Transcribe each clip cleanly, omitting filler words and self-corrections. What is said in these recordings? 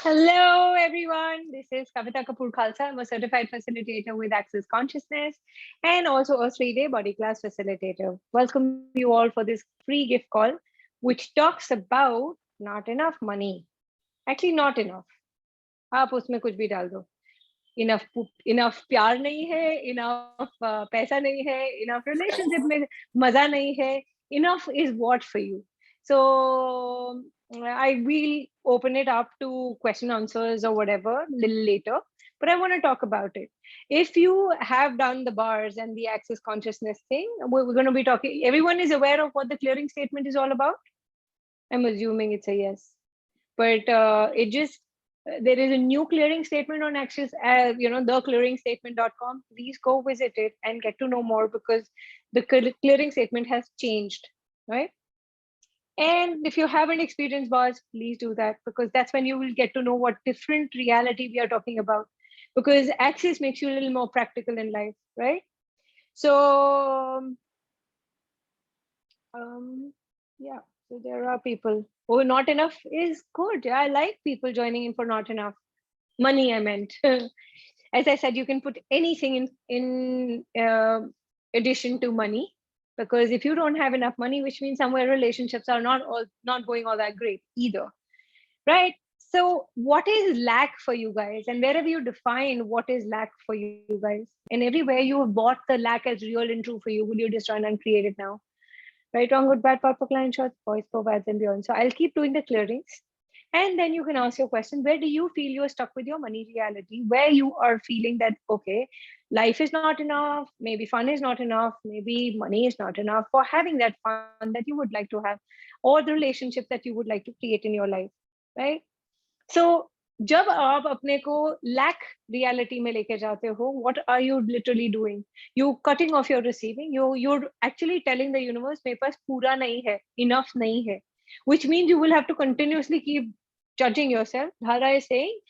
Hello, everyone. This is Kavita Kapoor Khalsa. I'm a certified facilitator with Access Consciousness and also a 3-day body class facilitator. Welcome you all for this free gift call, which talks about not enough money. Actually, not enough. आप उसमें कुछ भी डाल दो. Enough प्यार नहीं है, enough पैसा नहीं है, enough relationship में मजा नहीं है. Enough is what for you? So I will open it up to question answers or whatever a little later, but I want to talk about it. If you have done the bars and the access consciousness thing, we're going to be talking. Everyone is aware of what the clearing statement is all about. I'm assuming it's a yes, but it just there is a new clearing statement on Access, theclearingstatement.com. Please go visit it and get to know more because the clearing statement has changed, right? And if you haven't experienced bars, please do that because that's when you will get to know what different reality we are talking about. Because Access makes you a little more practical in life, right? So, yeah. So there are people. Oh, not enough is good. I like people joining in for not enough. Money, I meant. As I said, you can put anything in addition to money, because if you don't have enough money, which means somewhere relationships are not going all that great either, right? So what is lack for you guys, and wherever you define what is lack for you guys, and everywhere you have bought the lack as real and true for you, will you destroy and create it now? Right, wrong, good, bad, powerful, client, short, voice, Povads, and beyond. So I'll keep doing the clearings. And then you can ask your question, where do you feel you're stuck with your money reality? Where you are feeling that, okay, life is not enough, maybe fun is not enough, maybe money is not enough for having that fun that you would like to have, or the relationship that you would like to create in your life, right? So जब आप अपने को lack reality में लेके जाते हो, what are you literally doing? You cutting off your receiving. You're actually telling the universe, मेरे पास पूरा नहीं है, enough नहीं है, which means you will have to continuously keep judging yourself. Dhara is saying,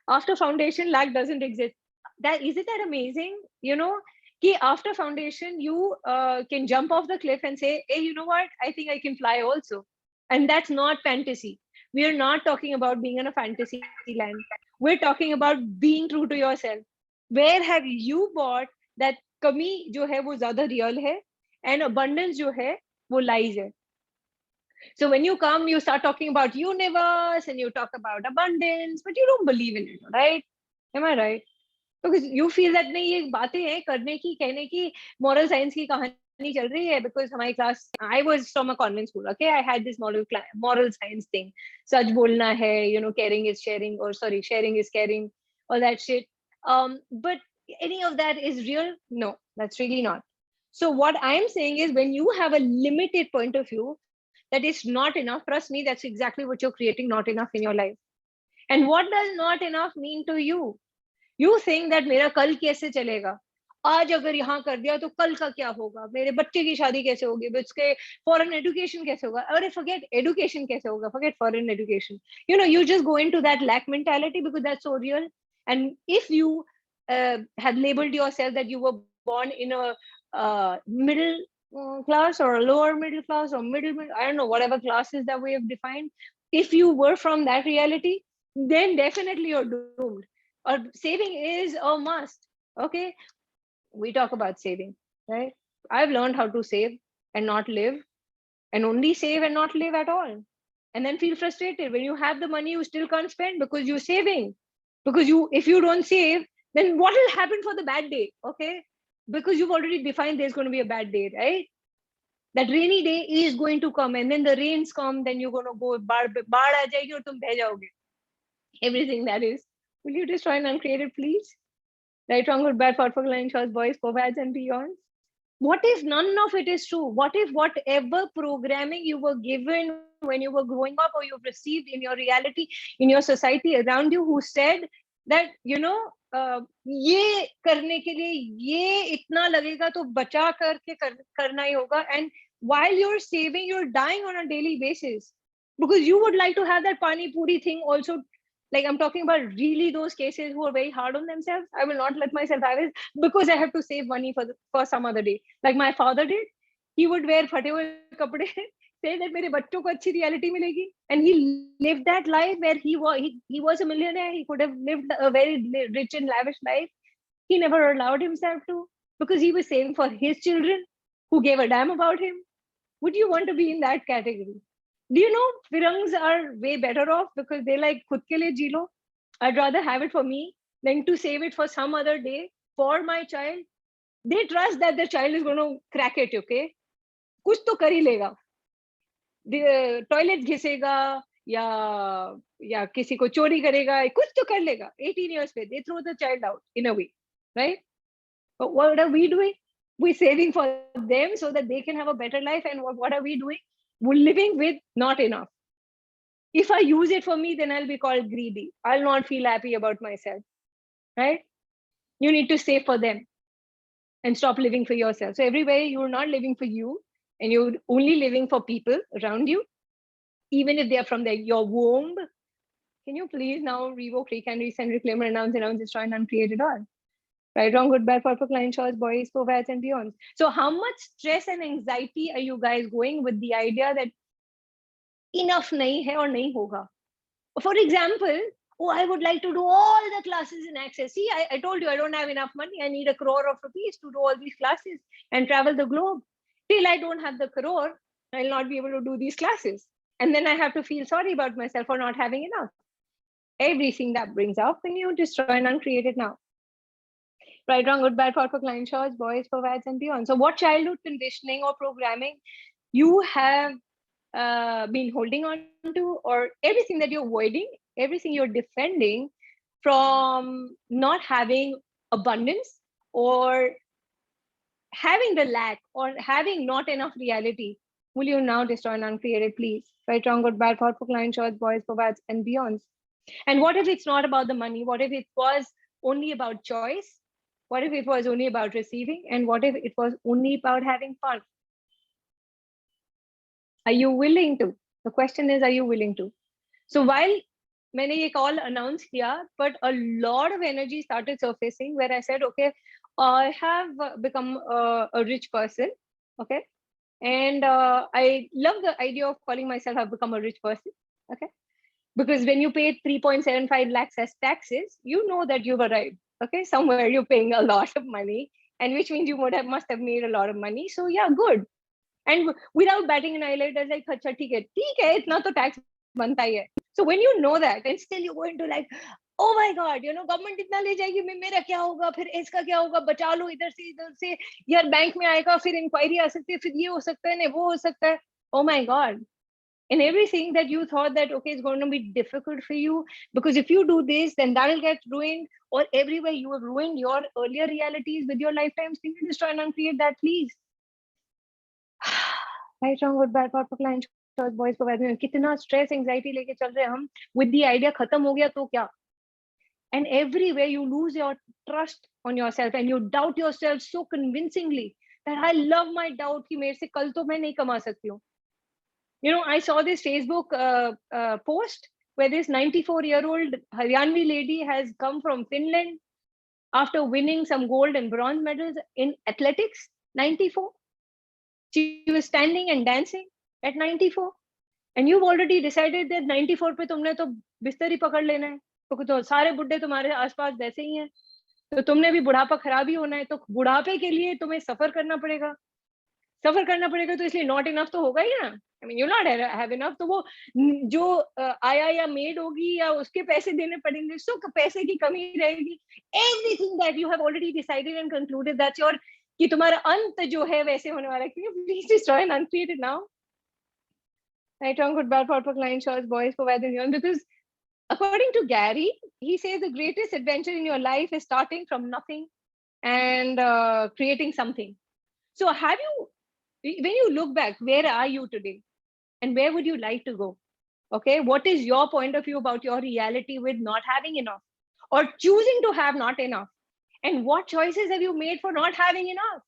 after foundation, lack doesn't exist. That isn't that amazing? You know, कि after foundation, you can jump off the cliff and say, hey, you know what? I think I can fly also, and that's not fantasy. We are not talking about being in a fantasy land. We're talking about being true to yourself. Where have you bought that कमी जो है वो ज्यादा real है and abundance जो है वो lies है. So when you come, you start talking about universe and you talk about abundance, but you don't believe in it, right? Am I right? Because you feel that नहीं, ये बातें हैं करने की, कहने की, moral science की कहानी चल रही है. Because हमारी class, I was from a convent school, okay? I had this moral science thing. सच बोलना है, caring is sharing, or sorry, sharing is caring, all that shit. But any of that is real? No, that's really not. So what I'm saying is, when you have a limited point of view that is not enough, trust me, that's exactly what you're creating not enough in your life. And what does not enough mean to you? You think that मेरा कल कैसे चलेगा, आज अगर यहाँ कर दिया तो कल का क्या होगा, मेरे बच्चे की शादी कैसे होगी, उसके फॉरेन एजुकेशन कैसे होगा. अरे forget education कैसे होगा, forget foreign education. You just go into that lack mentality because that's so real. And if you had labeled yourself that you were born in a middle class or a lower middle class or middle, I don't know, whatever classes that we have defined, if you were from that reality, then definitely you're doomed. Or saving is a must. Okay, we talk about saving, right? I've learned how to save and not live, and only save and not live at all, and then feel frustrated when you have the money you still can't spend because you're saving. Because if you don't save, then what will happen for the bad day? Okay, because you've already defined there's going to be a bad day, right? That rainy day is going to come, and then the rains come, then you're going to go baad aa jayegi aur tum beh jaoge. Everything that is. Will you destroy and uncreate it, please? Right, wrong, good, bad, thoughtful, lying, shots, boys, Povads, and beyond. What if none of it is true? What if whatever programming you were given when you were growing up or you've received in your reality, in your society around you, who said that, ये करने के लिए ये इतना लगेगा तो बचा करके करना ही होगा, and while you're saving, you're dying on a daily basis because you would like to have that pani puri thing also. Like, I'm talking about really those cases who are very hard on themselves. I will not let myself have it because I have to save money for some other day. Like my father did. He would wear phate hue kapde say that मेरे बच्चों को अच्छी reality मिलेगी, and he lived that life where he was a millionaire. He could have lived a very rich and lavish life. He never allowed himself to, because he was saving for his children who gave a damn about him. Would you want to be in that category? Do you know Firangs are way better off because they like khud ke liye ji lo. I'd rather have it for me than to save it for some other day for my child. They trust that the child is going to crack it, okay? कुछ तो कर ही लेगा, toilet घिसेगा या किसी को चोरी करेगा, कुछ तो कर लेगा. 18 years पे they throw the child out in a way, right? But what are we doing? We're saving for them so that they can have a better life. And what are we doing? We're living with not enough. If I use it for me, then I'll be called greedy. I'll not feel happy about myself, right? You need to save for them and stop living for yourself. So everywhere you're not living for you, and you're only living for people around you, even if they are from your womb. Can you please now revoke, recant, resend, reclaim, renounce, destroy, and uncreate it all? Right, wrong, good, bad, perfect, line, choice, boys, Povads, and beyond. So how much stress and anxiety are you guys going with the idea that enough nahi hai or nahi hoga? For example, oh, I would like to do all the classes in Access. See, I told you I don't have enough money. I need 1 crore of rupees to do all these classes and travel the globe. Till I don't have the crore, I'll not be able to do these classes. And then I have to feel sorry about myself for not having enough. Everything that brings up, when you destroy and uncreate it now. Right, wrong, good, bad, perfect, line, shorts, boys, Povads, and beyond. So what childhood conditioning or programming you have been holding on to, or everything that you're avoiding, everything you're defending from not having abundance or having the lack or having not enough reality, will you now destroy and uncreate it, please? Right, wrong, good, bad, perfect, line, shorts, boys, Povads, and beyond. And what if it's not about the money? What if it was only about choice? What if it was only about receiving? And what if it was only about having fun? Are you willing to? The question is, are you willing to? So while मैंने ये call announce किया, but a lot of energy started surfacing where I said, okay, I have become a rich person, okay? And I love the idea of calling myself I've become a rich person, okay? Because when you pay 3.75 lakhs as taxes, you know that you've arrived, okay? Somewhere you're paying a lot of money, and which means you must have made a lot of money. So yeah, good. And without batting an eyelid, I was like, अच्छा ठीक है, इतना तो tax बनता ही है. So when you know that, and still you go into like, oh my God, you know, government इतना ले जाएगी, मेरा क्या होगा, फिर इसका क्या होगा, बचा लो इधर से, यार बैंक में आएगा, फिर इंक्वायरी आ सकती है, फिर ये हो सकता है, वो हो सकता है. Oh my God. And everything that you thought that, okay, it's going to be difficult for you, because if you do this, then that'll get ruined, or everywhere you have ruined your earlier realities with your lifetimes. Can you destroy and uncreate that, please? Right, wrong, good, bad, perfect, line, shorts, boys, Povads, कितना stress, anxiety लेके चल रहे हैं हम, with the idea खत्म हो गया तो क्या? And everywhere you lose your trust on yourself and you doubt yourself so convincingly that I love my doubt कि मेरे से कल तो मैं नहीं कमा सकती हूँ. You know, I saw this Facebook post where this 94-year-old Haryanvi lady has come from Finland after winning some gold and bronze medals in athletics. 94. She was standing and dancing at 94. And you've already decided that 94 पे तुमने तो बिस्तर ही पकड़ लेना है, क्योंकि तो सारे बुड्ढे तुम्हारे आसपास वैसे ही हैं, तो तुमने भी बुढ़ापा खराब ही होना है, तो बुढ़ापे के लिए तुम्हें सफर करना पड़ेगा तो इसलिए नॉट इनफ तो होगा ही ना. I mean you not have enough, तो वो जो आया या मेड होगी या उसके पैसे देने पड़ेंगे, सो पैसे की कमी रहेगी. Everything that you have already decided and concluded, that's your, कि तुम्हारा अंत जो है वैसे होने वाला है. Please destroy and uncreate it now. Right, wrong, good, bad, perfect, line, shorts, boys, Povads, and beyond. Because according to Gary, he says the greatest adventure in your life is starting from nothing and creating something. So have you, when you look back, where are you today? And where would you like to go? Okay, what is your point of view about your reality with not having enough or choosing to have not enough? And what choices have you made for not having enough?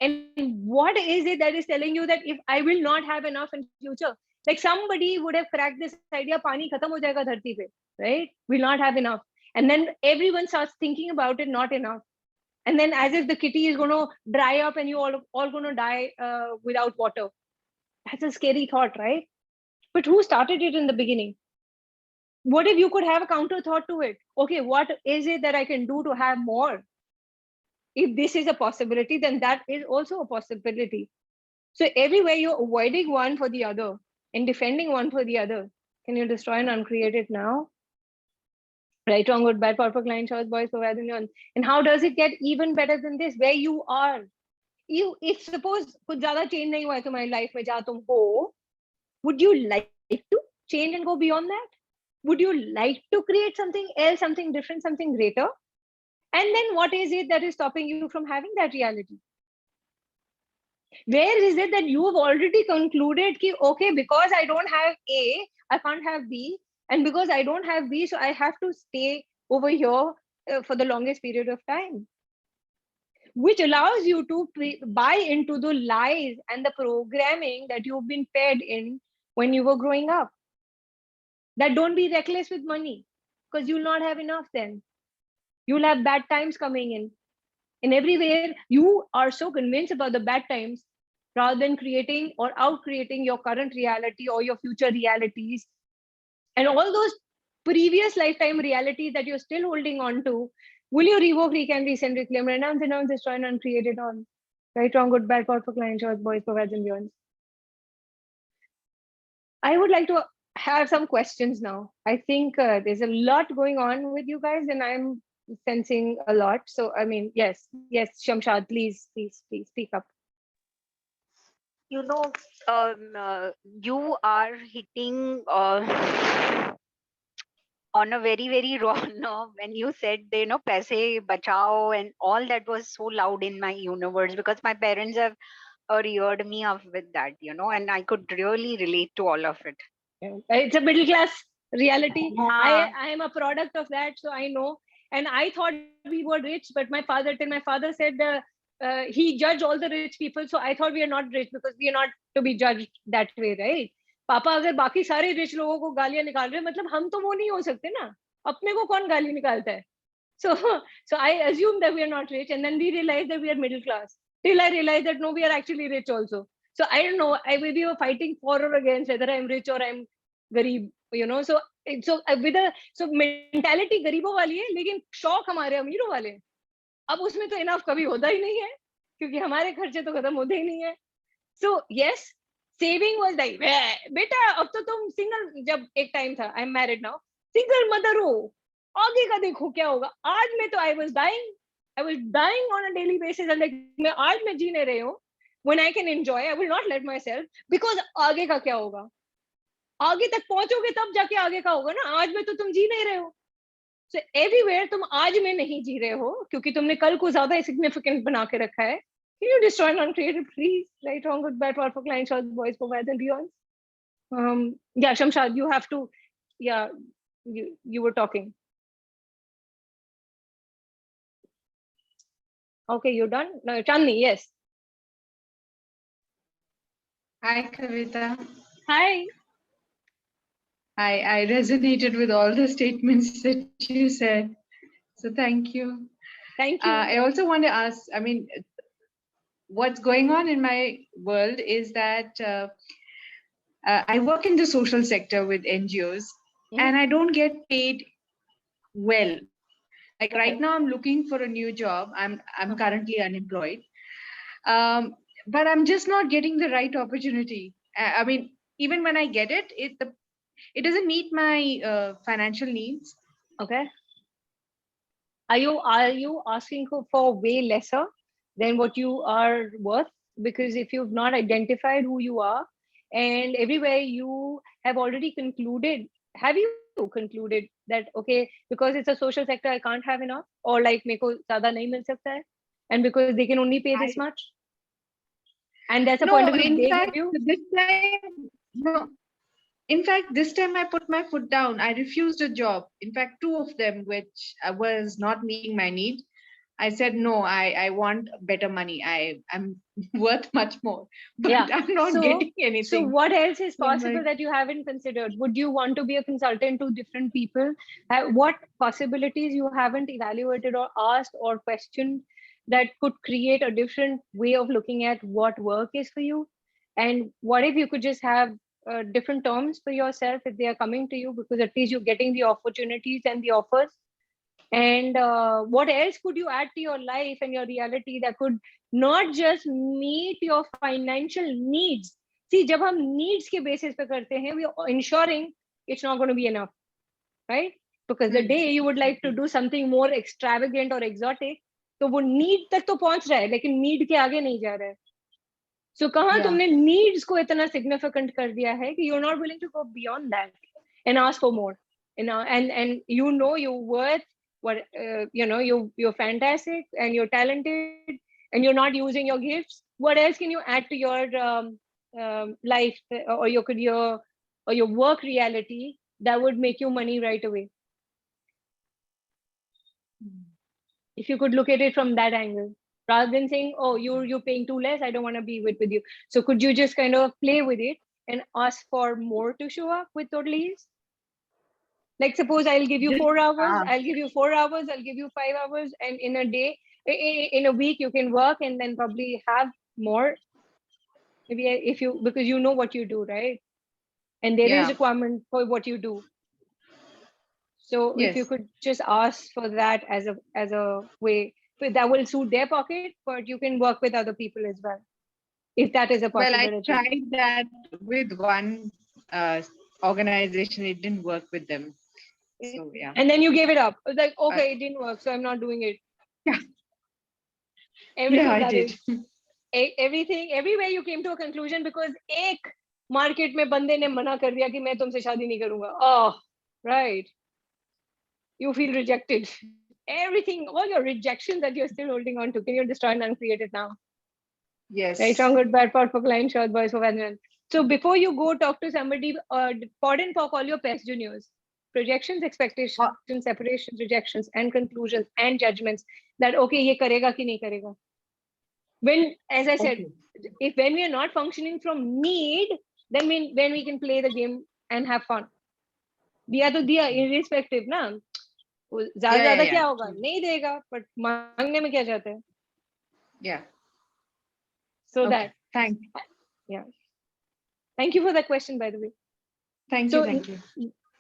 And what is it that is telling you that if I will not have enough in future, like somebody would have cracked this idea, pani khatam ho jayega dharti pe, right? We'll not have enough. And then everyone starts thinking about it, not enough. And then as if the kitty is going to dry up and you all going to die without water. That's a scary thought, right? But who started it in the beginning? What if you could have a counter thought to it? Okay, what is it that I can do to have more? If this is a possibility, then that is also a possibility. So everywhere you're avoiding one for the other and defending one for the other. Can you destroy and uncreate it now? Right, wrong, good, bad, perfect, line, choice, boys, provide, and how does it get even better than this? Where you are, you, if suppose कुछ ज़्यादा change नहीं हुआ है तुम्हारी life में जहाँ तुम हो, would you like to change and go beyond that? Would you like to create something else, something different, something greater? And then what is it that is stopping you from having that reality? Where is it that you have already concluded ki, okay, because I don't have A, I can't have B, and because I don't have B, so I have to stay over here for the longest period of time, which allows you to buy into the lies and the programming that you've been fed in when you were growing up. That don't be reckless with money, because you'll not have enough then. You'll have bad times coming in. And everywhere you are so convinced about the bad times rather than creating or out creating your current reality or your future realities and all those previous lifetime realities that you're still holding on to. Will you revoke, recant, resend, reclaim, renounce, denounce, destroy, and uncreate it all? Right, wrong, good, bad, perfect, line, short, boys, provides, and beyond. I would like to have some questions now. I think there's a lot going on with you guys, and I'm sensing a lot. So, I mean, yes, Shamshad, please speak up. You know, you are hitting on a very, very raw nerve when you said, paise bachao and all that was so loud in my universe because my parents have reared me up with that, and I could really relate to all of it. It's a middle class reality. Yeah. I am a product of that, so I know. And I thought we were rich, but my father said he judged all the rich people, so I thought we are not rich because we are not to be judged that way, right? पापा अगर बाकी सारे rich लोगों को गालियां निकाल रहे हैं मतलब हम तो वो नहीं हो सकते ना अपने को कौन गाली निकालता है so I assume that we are not rich and then we realize that we are middle class till I realize that no we are actually rich also so I don't know I will be fighting for or against whether I'm rich or I'm गरीब so with a so mentality गरीबों वाली है लेकिन शौक हमारे अमीरों वाले हैं अब उसमें तो इनफ कभी होता ही नहीं है क्योंकि हमारे खर्चे तो खत्म होते ही नहीं है so yes saving was like बेटा अब तो तुम सिंगल जब एक टाइम था I am married now single mother हो आगे का देखो क्या होगा आज मैं तो I was dying on a daily basis like मैं आज मैं जी नहीं रही हूँ when I can enjoy I will not let myself because आगे का क्या होगा आगे तक पहुंचोगे तब जाके आगे का होगा ना आज में तो तुम जी नहीं रहे हो so everywhere तुम आज में नहीं जी रहे हो क्योंकि तुमने कल को ज्यादा सिग्निफिकेंट बना के रखा है Can you destroy and uncreate it, please? Right, wrong, good, bad, for client, shots, boys, provides, and beyond. Yeah, Shamshad, you have to. Yeah, you were talking. Okay, you're done. No, Chandni, yes. Hi, Kavita. Hi. I resonated with all the statements that you said. So thank you. Thank you. I also want to ask, I mean, what's going on in my world is that I work in the social sector with NGOs and I don't get paid well. Like right now I'm looking for a new job. I'm currently unemployed. But I'm just not getting the right opportunity. I mean, even when I get it, it doesn't meet my financial needs. Okay. Are you asking for way lesser than what you are worth? Because if you've not identified who you are, and everywhere you have already concluded, have you concluded that okay, because it's a social sector, I can't have enough, or like मेरे को ज़्यादा नहीं मिल सकता है, and because they can only pay this much, and that's a point of view they give you. This time, no. In fact, this time I put my foot down. I refused a job. In fact, 2 of them, which was not meeting my need. I said, no, I want better money. I'm worth much more, but yeah. I'm not getting anything. So what else is possible that you haven't considered? Would you want to be a consultant to different people? What possibilities you haven't evaluated or asked or questioned that could create a different way of looking at what work is for you? And what if you could just have different terms for yourself if they are coming to you, because at least you're getting the opportunities and the offers. And what else could you add to your life and your reality that could not just meet your financial needs? See, जब हम needs के basis पे करते हैं, we are ensuring it's not going to be enough, right? Because the day you would like to do something more extravagant or exotic, तो वो need तक तो पहुंच रहा है, लेकिन need के आगे नहीं जा रहा है. So कहाँ तुमने needs को इतना significant कर दिया है कि you're not willing to go beyond that and ask for more, you know, and you know your worth, what you know, you're fantastic and you're talented and you're not using your gifts. What else can you add to your life or your career or your work reality that would make you money right away? If you could look at it from that angle, rather than saying, oh, you're paying too less, I don't want to be with you. So could you just kind of play with it and ask for more to show up with total ease? Like suppose I'll give you 4 hours, I'll give you 4 hours, I'll give you 5 hours, and in a day, in a week, you can work and then probably have more. Maybe if you, because you know what you do, right? And there is requirement for what you do. So if you could just ask for that as a way, that will suit their pocket, but you can work with other people as well, if that is a possibility. Well, I tried that with one organization. It didn't work with them. So yeah. And then you gave it up. It was like, okay, it didn't work, so I'm not doing it. Yeah. Everything I did. Everything, everywhere you came to a conclusion because एक market में बंदे ने मना कर दिया कि मैं तुमसे शादी नहीं करूँगा. Oh, right. You feel rejected. Everything, all your rejections that you're still holding on to, can you destroy and uncreate it now? Yes. Right, wrong, good, bad, pot for client, short, boys for Vandal. So before you go talk to somebody, pod and talk all your past juniors, projections, expectations, separations, rejections, and conclusions and judgments that, okay, ye karega ki nahi karega. When, as I said, when we are not functioning from need, then when we can play the game and have fun. Diya to diya, irrespective na. ज्यादा क्या होगा, नहीं देगा, but मांगने में क्या जाता है? Yeah. So that. Thank you for that question, by the way. Thank you.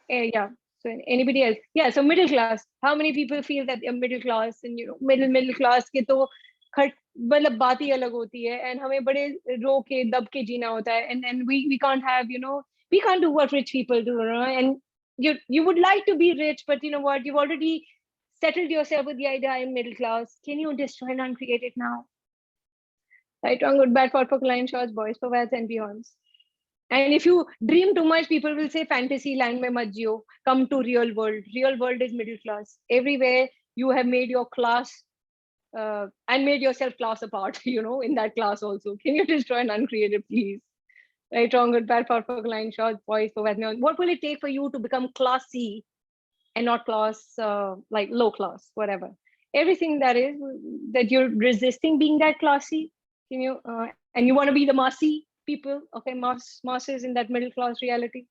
Yeah. So anybody else? Yeah. So middle class. How many people feel that they're middle class and middle class के तो मतलब बात ही अलग होती है and हमें बड़े रो के दब के जीना होता है and we can't have we can't do what rich people do, and you would like to be rich, but you know what, you've already settled yourself with the idea I'm middle class. Can you destroy and uncreate it now? Right, wrong, good, bad, for client, shorts, boys, Povads, and beyonds. And if you dream too much, people will say fantasy land mein mat jiyo, come to real world. Real world is middle class. Everywhere you have made your class and made yourself class apart, in that class also. Can you destroy and uncreate it, please? Right, wrong, good, bad, for client, shorts, boys, Povads, beyond. What will it take for you to become classy and not class, like low class, whatever? Everything that you're resisting being that classy, can you, and you want to be the massy people, okay, masses in that middle class reality.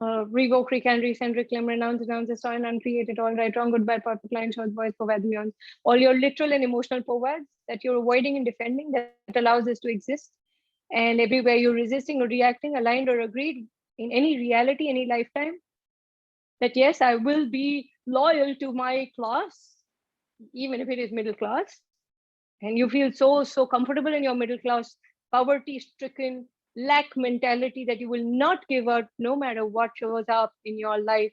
Revoke, recant, resend, reclaim, renounce, destroy, and uncreate it all. Right, wrong, good, bad, part, client, short, voice, Povads, beyond. All your literal and emotional Povads that you're avoiding and defending that allows this to exist. And everywhere you're resisting or reacting, aligned or agreed in any reality, any lifetime, that yes, I will be loyal to my class, even if it is middle class. And you feel so comfortable in your middle class, poverty-stricken, lack mentality that you will not give up no matter what shows up in your life.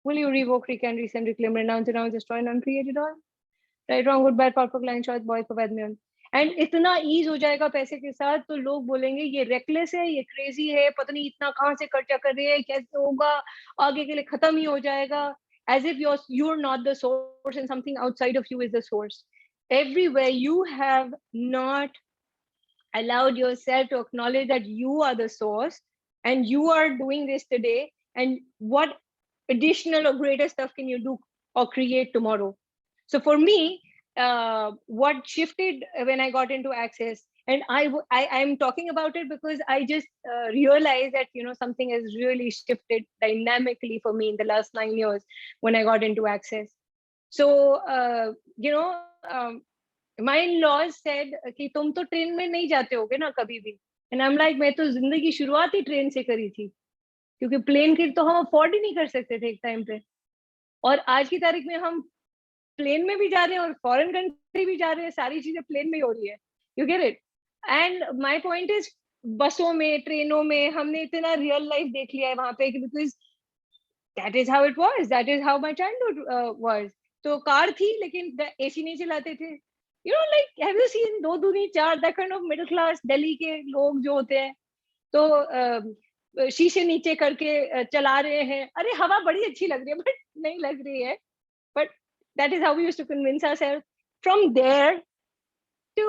Will you revoke, recant, resend, reclaim, renounce, destroy, and uncreate it all? Right, wrong, good, bad, powerful, client, choice, boys, Povads, beyond. And इतना ease हो जाएगा पैसे के साथ तो लोग बोलेंगे ये रेकलेस है, ये क्रेजी है, पता नहीं इतना कहाँ से खर्चा कर रहे हैं, कैसे होगा, आगे के लिए खत्म ही हो जाएगा. As if you're not the source and something outside of you is the source. Everywhere you have not allowed yourself to acknowledge that you are the source and you are doing this today, and what additional or greater stuff can you do or create tomorrow? So for me, what shifted when I got into Access, and I'm talking about it because I just realized that something has really shifted dynamically for me in the last 9 years when I got into Access. So my in-laws said कि तुम तो train में नहीं जाते होगे ना कभी भी. And I'm like, मैं तो जिंदगी शुरुआत ही ट्रेन से करी थी, क्योंकि प्लेन की तो हम अफोर्ड ही नहीं कर सकते थे एक टाइम पे, और आज की तारीख में हम प्लेन में भी जा रहे हैं और फॉरेन कंट्री भी जा रहे हैं, सारी चीजें प्लेन में ही हो रही है. You get it. And my point is, बसों में, ट्रेनों में हमने इतना रियल लाइफ देख लिया है वहां पे, because that is how it was, that is how my childhood was. तो कार थी लेकिन एसी नहीं चलाते थे. You know, like have you seen दो दूनी चार, that kind of middle class Delhi के लोग जो होते हैं, तो शीशे नीचे करके चला रहे हैं. अरे हवा बड़ी अच्छी लग रही है, बट नहीं लग रही है. But that is how we used to convince ourselves. From there to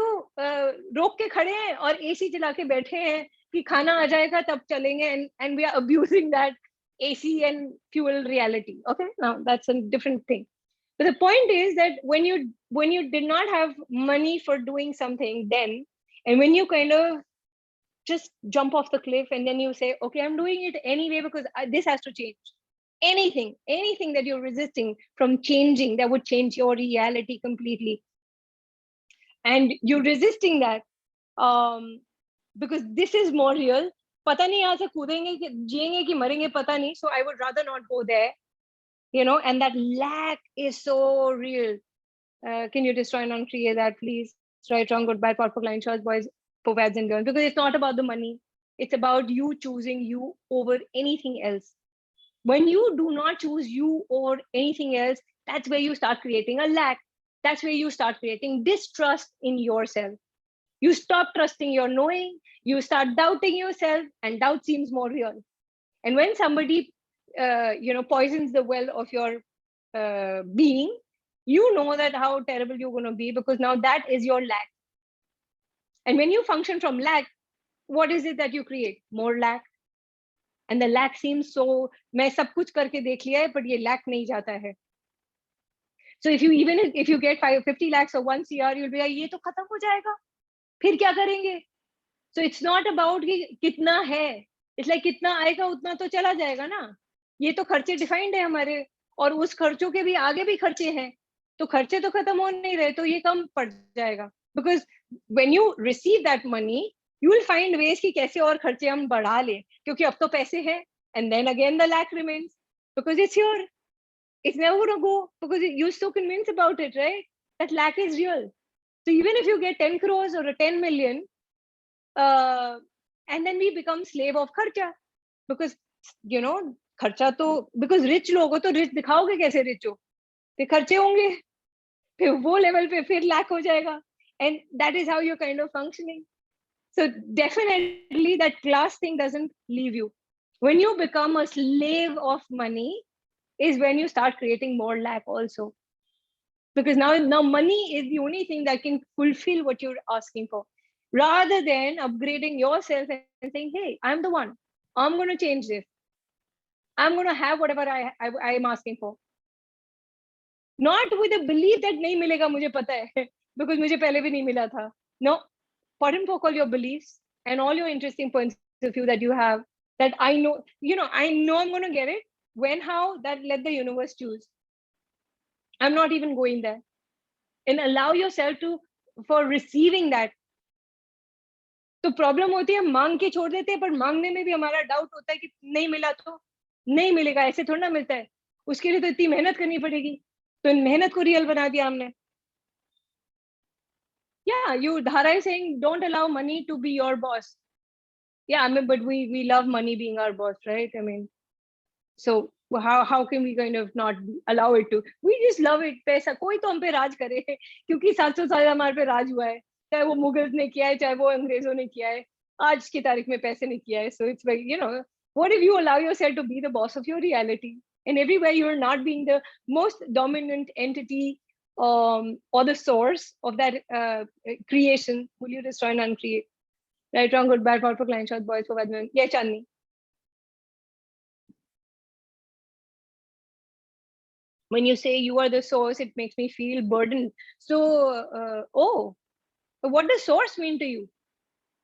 रोक के खड़े हैं और एसी चला के बैठे हैं कि खाना आ जाएगा तब चलेंगे, and we are abusing that AC and fuel reality. Okay, now that's a different thing. But the point is that when you did not have money for doing something then, and when you kind of just jump off the cliff and then you say, okay, I'm doing it anyway because this has to change. Anything that you're resisting from changing, that would change your reality completely, and you're resisting that because this is more real. पता नहीं यहाँ से कूदेंगे कि जिएंगे कि मरेंगे पता नहीं, so I would rather not go there, you know. And that lack is so real. Can you destroy and uncreate that, please? Right, wrong, good, bad, powerful, line, shots, boys, Povads and girls, because it's not about the money, it's about you choosing you over anything else. When you do not choose you or anything else, that's where you start creating a lack. That's where you start creating distrust in yourself. You stop trusting your knowing, you start doubting yourself, and doubt seems more real. And when somebody poisons the well of your being, you know that how terrible you're going to be, because now that is your lack. And when you function from lack, what is it that you create? More lack. And the lack seems so, मैं सब कुछ करके देख लिया है, but ये lack नहीं जाता है. So if you get 50 lakhs or 1 CR, you'll be like, ये तो खत्म हो जाएगा, फिर क्या करेंगे? So it's not about कि कितना है, it's like कितना आएगा उतना तो चला जाएगा ना. ये तो खर्चे डिफाइंड है हमारे, और उस खर्चों के भी आगे भी खर्चे हैं, तो खर्चे तो खत्म हो नहीं रहे, तो ये कम पड़ जाएगा. Because when you receive that money, you will find ways कि कैसे और खर्चे हम बढ़ा ले, क्योंकि अब तो पैसे हैं. And then again the lack remains because it's here. It's never gonna go because you're so convinced about it, right? That lack is real. So even if you get 10 crores or a 10 million, and then we become slave of kharcha, because you know खर्चा तो, because rich लोग हो तो rich दिखाओगे कैसे rich हो, फिर खर्चे होंगे, फिर वो लेवल पे फिर lack हो जाएगा, and that is how you're kind of functioning. So definitely that class thing doesn't leave you. When you become a slave of money is when you start creating more lack also, because now money is the only thing that can fulfill what you're asking for, rather than upgrading yourself and saying, hey, I'm the one, I'm going to change this, I'm going to have whatever I am asking for, not with a belief that nahi milega mujhe pata hai because mujhe pehle bhi nahi mila tha. No, put and poke all your beliefs and all your interesting points of view that you have, that I know, I know I'm going to get it. When, how, that let the universe choose. I'm not even going there. And allow yourself to for receiving that. तो problem होती है मांग के छोड़ देते हैं, पर मांगने में भी हमारा डाउट होता है कि नहीं मिला तो नहीं मिलेगा, ऐसे थोड़ा ना मिलता है, उसके लिए तो इतनी मेहनत करनी पड़ेगी. तो मेहनत को रियल बना दिया हमने. Yeah, Dhara is saying don't allow money to be your boss. Yeah, I mean, but we love money being our boss, right? I mean, so how can we kind of not allow it to? We just love it. पैसा कोई तो हम पे राज करे, क्योंकि 700 साल हमारे पे राज हुआ है, चाहे वो मुगल्स ने किया है, चाहे वो अंग्रेजों ने किया है, आज की तारीख में पैसे ने किया है. So it's like, what if you allow yourself to be the boss of your reality, and everywhere you're not being the most dominant entity or the source of that creation, will you destroy and uncreate? Right, wrong, good, bad, powerful, client, shot, boys, Povads. Yeah, Chandni. When you say you are the source, it makes me feel burdened. So, what does source mean to you?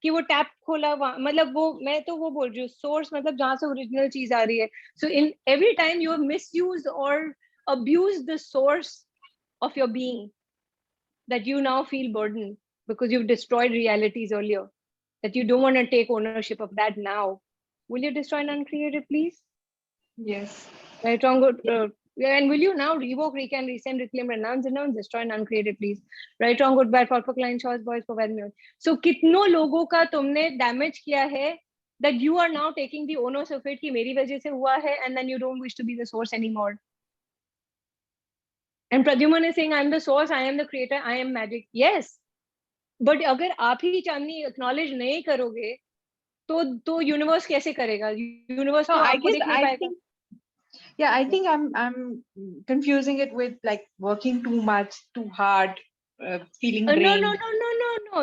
कि वो tap खोला, मतलब वो, मैं तो वो बोल रही हूँ, सोर्स मतलब जहाँ से ओरिजिनल चीज आ रही है. So in every time you have misused or abused the source of your being, that you now feel burdened because you've destroyed realities earlier. that you don't want to take ownership of that now. Will you destroy and uncreate it, please? Yes. Right, wrong, good. And will you now revoke, recant, rescind, reclaim, renounce, destroy and uncreate it, please? Right, wrong, good, bad, purple line, choice, boys, Povads, male. So, कितनों लोगों का तुमने damage किया है that you are now taking the onus of it कि मेरी वजह से हुआ है, and then you don't wish to be the source anymore. And Pradyuman is saying, I am the source, I am the creator, I am magic. Yes, but अगर आप ही चांदनी acknowledge नहीं करोगे, तो universe कैसे करेगा? Universe तो आपको देख नहीं पाएगा. Yeah, I think I'm confusing it with like working too much, too hard, feeling drained. No.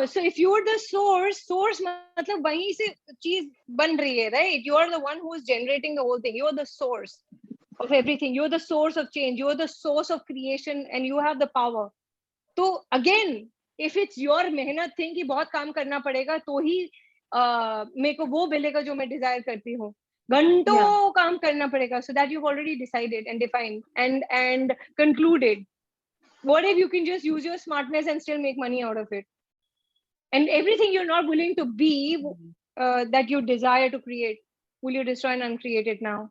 So if you're the source मतलब वहीं से चीज बन रही है, right? You are the one who is generating the whole thing. You are the source of everything. You're the source of change. You're the source of creation, and you have the power. So again, if it's your मेहनत thing कि बहुत काम करना पड़ेगा, तो ही मेरे को वो मिलेगा जो मैं desire करती हूँ. घंटों काम करना पड़ेगा, so that you've already decided and defined and concluded. What if you can just use your smartness and still make money out of it? And everything you're not willing to be, that you desire to create, will you destroy and uncreate it now?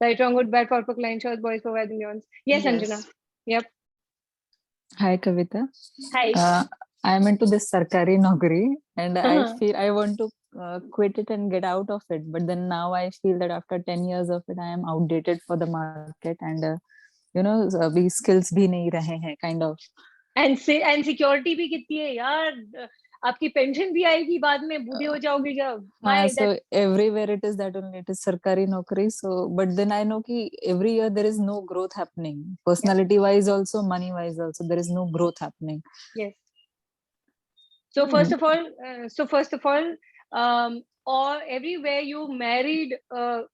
Right, wrong, good, bad, purple, line, shows, boys, Povads, and beyond. Yes, Anjana. Yep. Hi, Kavita. Hi. I'm into this sarkari naukri, and I feel I want to quit it and get out of it. But then now I feel that after 10 years of it, I am outdated for the market, and अभी skills भी नहीं रहे हैं, kind of. And security भी कितनी है यार, आपकी pension भी आएगी बाद में, बूढ़े हो जाओगे जब. So everywhere it is that only, it is sarkari naukri. So, but then I know कि every year there is no growth happening. Personality wise also, money wise also, there is no growth happening. Yes. So first of all, or everywhere you married a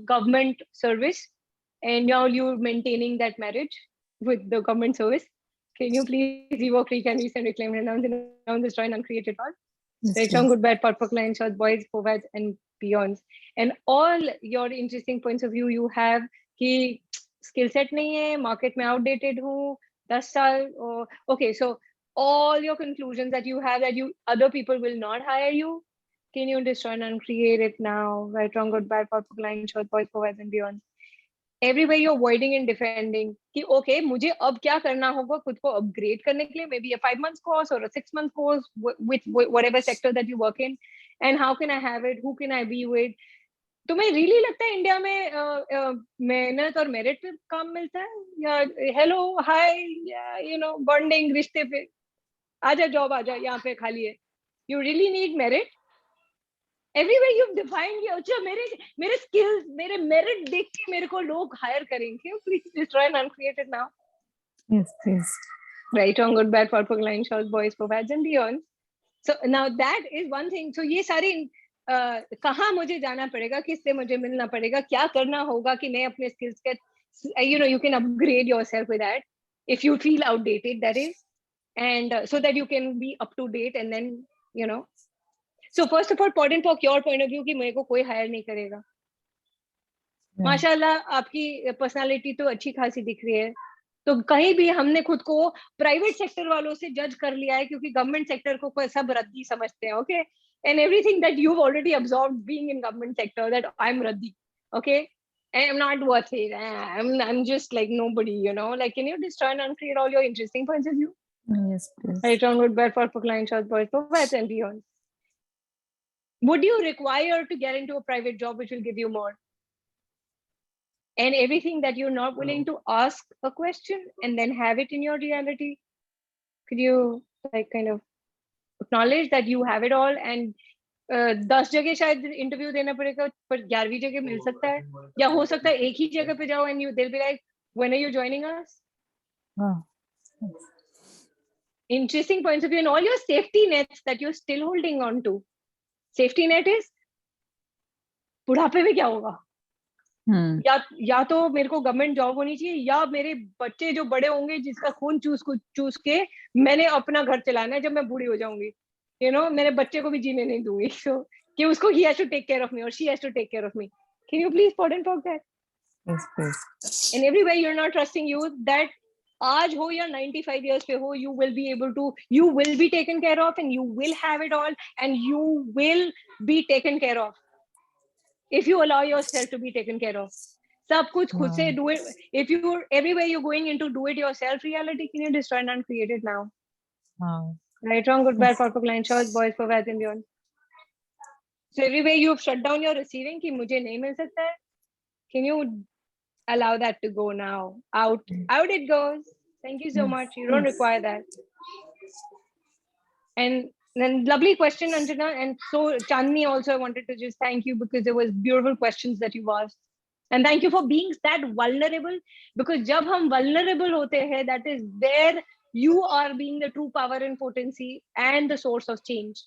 government service, and now you're maintaining that marriage with the government service. Can you please revoke, recant, rescind, reclaim, renounce, destroy, and uncreate it all? Right, wrong, good, bad, purple, line, shots, boys, Povads, and beyonds. And all your interesting points of view you have कि skill set नहीं है, market में outdated हूँ, 10 साल. Okay, so all your conclusions that you have that other people will not hire you, can you destroy and uncreate it now? Right, wrong, good, bad, purple, line, shots, boys, Povads, and beyonds. Everywhere you're avoiding and defending कि okay, मुझे अब क्या करना होगा खुद को upgrade करने के लिए, maybe a 5 months course or a 6 month course with whatever sector that you work in, and how can I have it, who can I be with. तुम्हें really लगता है इंडिया में मेहनत और मेरिट पे काम मिलता है, या हेलो हाय बॉन्डिंग रिश्ते पे आजा, जॉब आजा, यहाँ पे खाली है? You really need merit? Everywhere you've defined कि अच्छा मेरे skills, मेरे merit देख के मेरे को लोग hire करेंगे. Please destroy and uncreate it now. Yes, please. Right, wrong, good, bad, purple, line, shows, boys, Povads, and beyond. So now that is one thing. So ये सारी कहाँ मुझे जाना पड़ेगा, किससे मुझे मिलना पड़ेगा, क्या करना होगा कि मैं अपने skills के you can upgrade yourself with that if you feel outdated, that is, and so that you can be up to date, and then So first of all, important for your point of view कि मेरे को कोई hire नहीं करेगा. माशाल्लाह आपकी personality तो अच्छी खासी दिख रही है, तो कहीं भी हमने खुद को प्राइवेट सेक्टर वालों से जज कर लिया है, क्योंकि गवर्नमेंट सेक्टर को सब रद्दी समझते हैं. Okay, and everything that you've already absorbed being in government sector, that I'm raddi, okay, I'm not worth it, I'm just like nobody, like, can you just try and uncreate all your interesting points of view? Yes, please. Right, wrong, good, bad, purple, line, shots, boys, Povads, and beyond. Would you require to get into a private job which will give you more? And everything that you're not willing to ask a question and then have it in your reality, could you like kind of acknowledge that you have it all, and 10 जगह शायद interview देना पड़ेगा, पर 11वीं जगह मिल सकता है, या हो सकता है एक ही जगह पे जाओ and they'll be like, when are you joining us? Interesting points of view, and all your safety nets that you're still holding on to. Safety net is बुढ़ापे में क्या होगा, या तो मेरे को गवर्नमेंट जॉब होनी चाहिए, या मेरे बच्चे जो बड़े होंगे जिसका खून चूस के मैंने अपना घर चलाना है जब मैं बूढ़ी हो जाऊंगी, मेरे बच्चे को भी जीने नहीं दूंगी, so कि उसको he has to take care of me or she has to take care of me. Can you please put and talk that? Yes, please. And everywhere you're not trusting you, that आज हो या 95 years पे हो, you will be taken care of, and you will have it all, and you will be taken care of if you allow yourself to be taken care of. सब कुछ खुद से do it. If you're everywhere you're going into do it yourself reality, can you destroy and create it now? Right, wrong, good, bad, perfect, line, shorts, boys, Povads, and beyond. So everywhere you've shut down your receiving, कि मुझे नहीं मिल सकता है, can you allow that to go now? Out it goes. Thank you so much. You don't require that. And then lovely question, Anjana. And so Chandni also, I wanted to just thank you because there was beautiful questions that you asked. And thank you for being that vulnerable, because जब हम vulnerable होते हैं, that is where you are being the true power and potency and the source of change.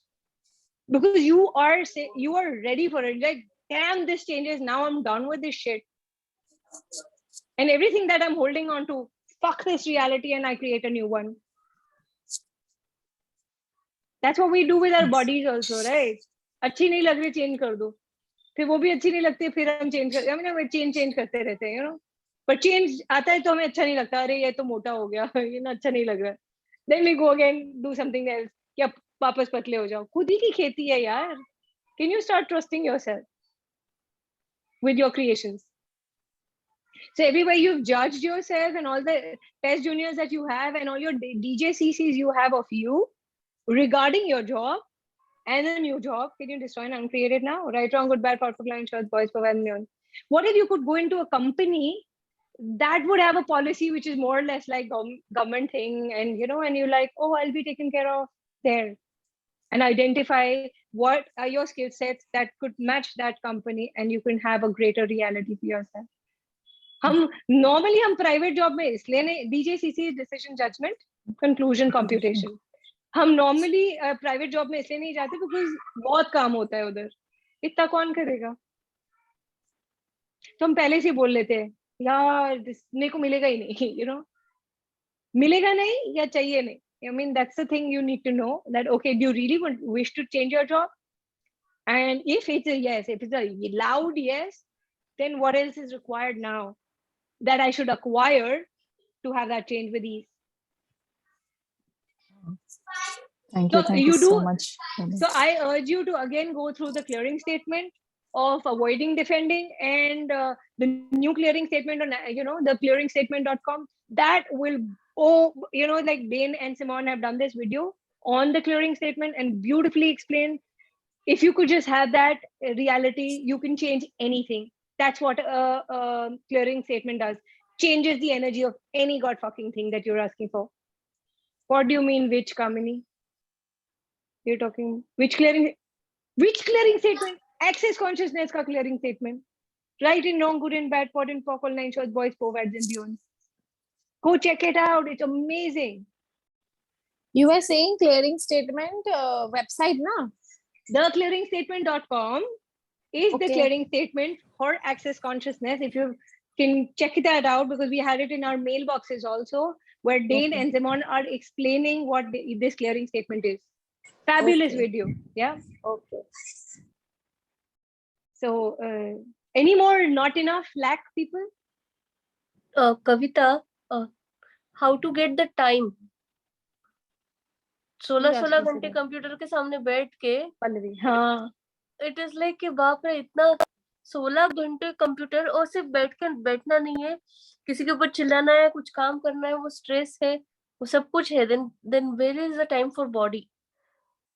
Because you are ready for it. Like, damn, this changes. Now I'm done with this shit. And everything that I'm holding on to, fuck this reality, and I create a new one. That's what we do with our bodies also, right? अच्छी नहीं लग रही, change कर दो. फिर वो भी अच्छी नहीं लगती, फिर हम change करते. I mean, we change करते रहते हैं, you know. But change आता है तो हमें अच्छा नहीं लगता. अरे ये तो मोटा हो गया, ये ना अच्छा नहीं लग रहा. Then we go again, do something else. या वापस पतले हो जाओ. खुद ही की खेती है यार. Can you start trusting yourself with your creations? So everywhere you've judged yourself and all the test juniors that you have and all your djccs you have of you regarding your job and a new job, can you destroy and uncreate it now? Right, wrong, good, bad, perfect, line, shorts, boys, Povads, and beyond. What if you could go into a company that would have a policy which is more or less like government thing, and you know, and you're like, oh, I'll be taken care of there, and identify what are your skill sets that could match that company, and you can have a greater reality for yourself. हम private job में इसलिए नहीं, डीजेसीसी decision judgement conclusion computation, हम normally private job में इसलिए नहीं जाते because बहुत काम होता है उधर, इतना कौन करेगा. तो हम पहले से बोल लेते हैं यार मेरे को मिलेगा ही नहीं, यू नो, मिलेगा नहीं या चाहिए नहीं. I mean, that's the thing you need to know, that okay, do you really wish to change your job? And if it's a yes, if it's a loud yes, then what else is required now that I should acquire to have that change with ease? Thank you so much. So I urge you to again go through the clearing statement of avoiding defending, and the new clearing statement on, you know, the clearingstatement.com. That will, you know, like Bain and Simon have done this video on the clearing statement and beautifully explained. If you could just have that reality, you can change anything. That's what a clearing statement does. Changes the energy of any god fucking thing that you're asking for. What do you mean, which company? You're talking which clearing statement? Access consciousness ka clearing statement. Right and wrong, good and bad, pot and pock, all 9 shots, boys, Povads, and beyond. Go check it out. It's amazing. You were saying clearing statement website, na? Theclearingstatement.com is the clearing statement for access consciousness. If you can check that out, because we had it in our mailboxes also, where Dane and Simon are explaining what this clearing statement is. Fabulous video. Yeah. Okay. So, any more not enough lack people? Kavita, how to get the time? 16 घंटे computer के सामने बैठ के, हाँ, it is like कि बाप रे, इतना 16 घंटे कंप्यूटर, और सिर्फ बैठना नहीं है, किसी के ऊपर चिल्लाना है, कुछ काम करना है, वो स्ट्रेस है, वो सब कुछ है, then where is the time for body?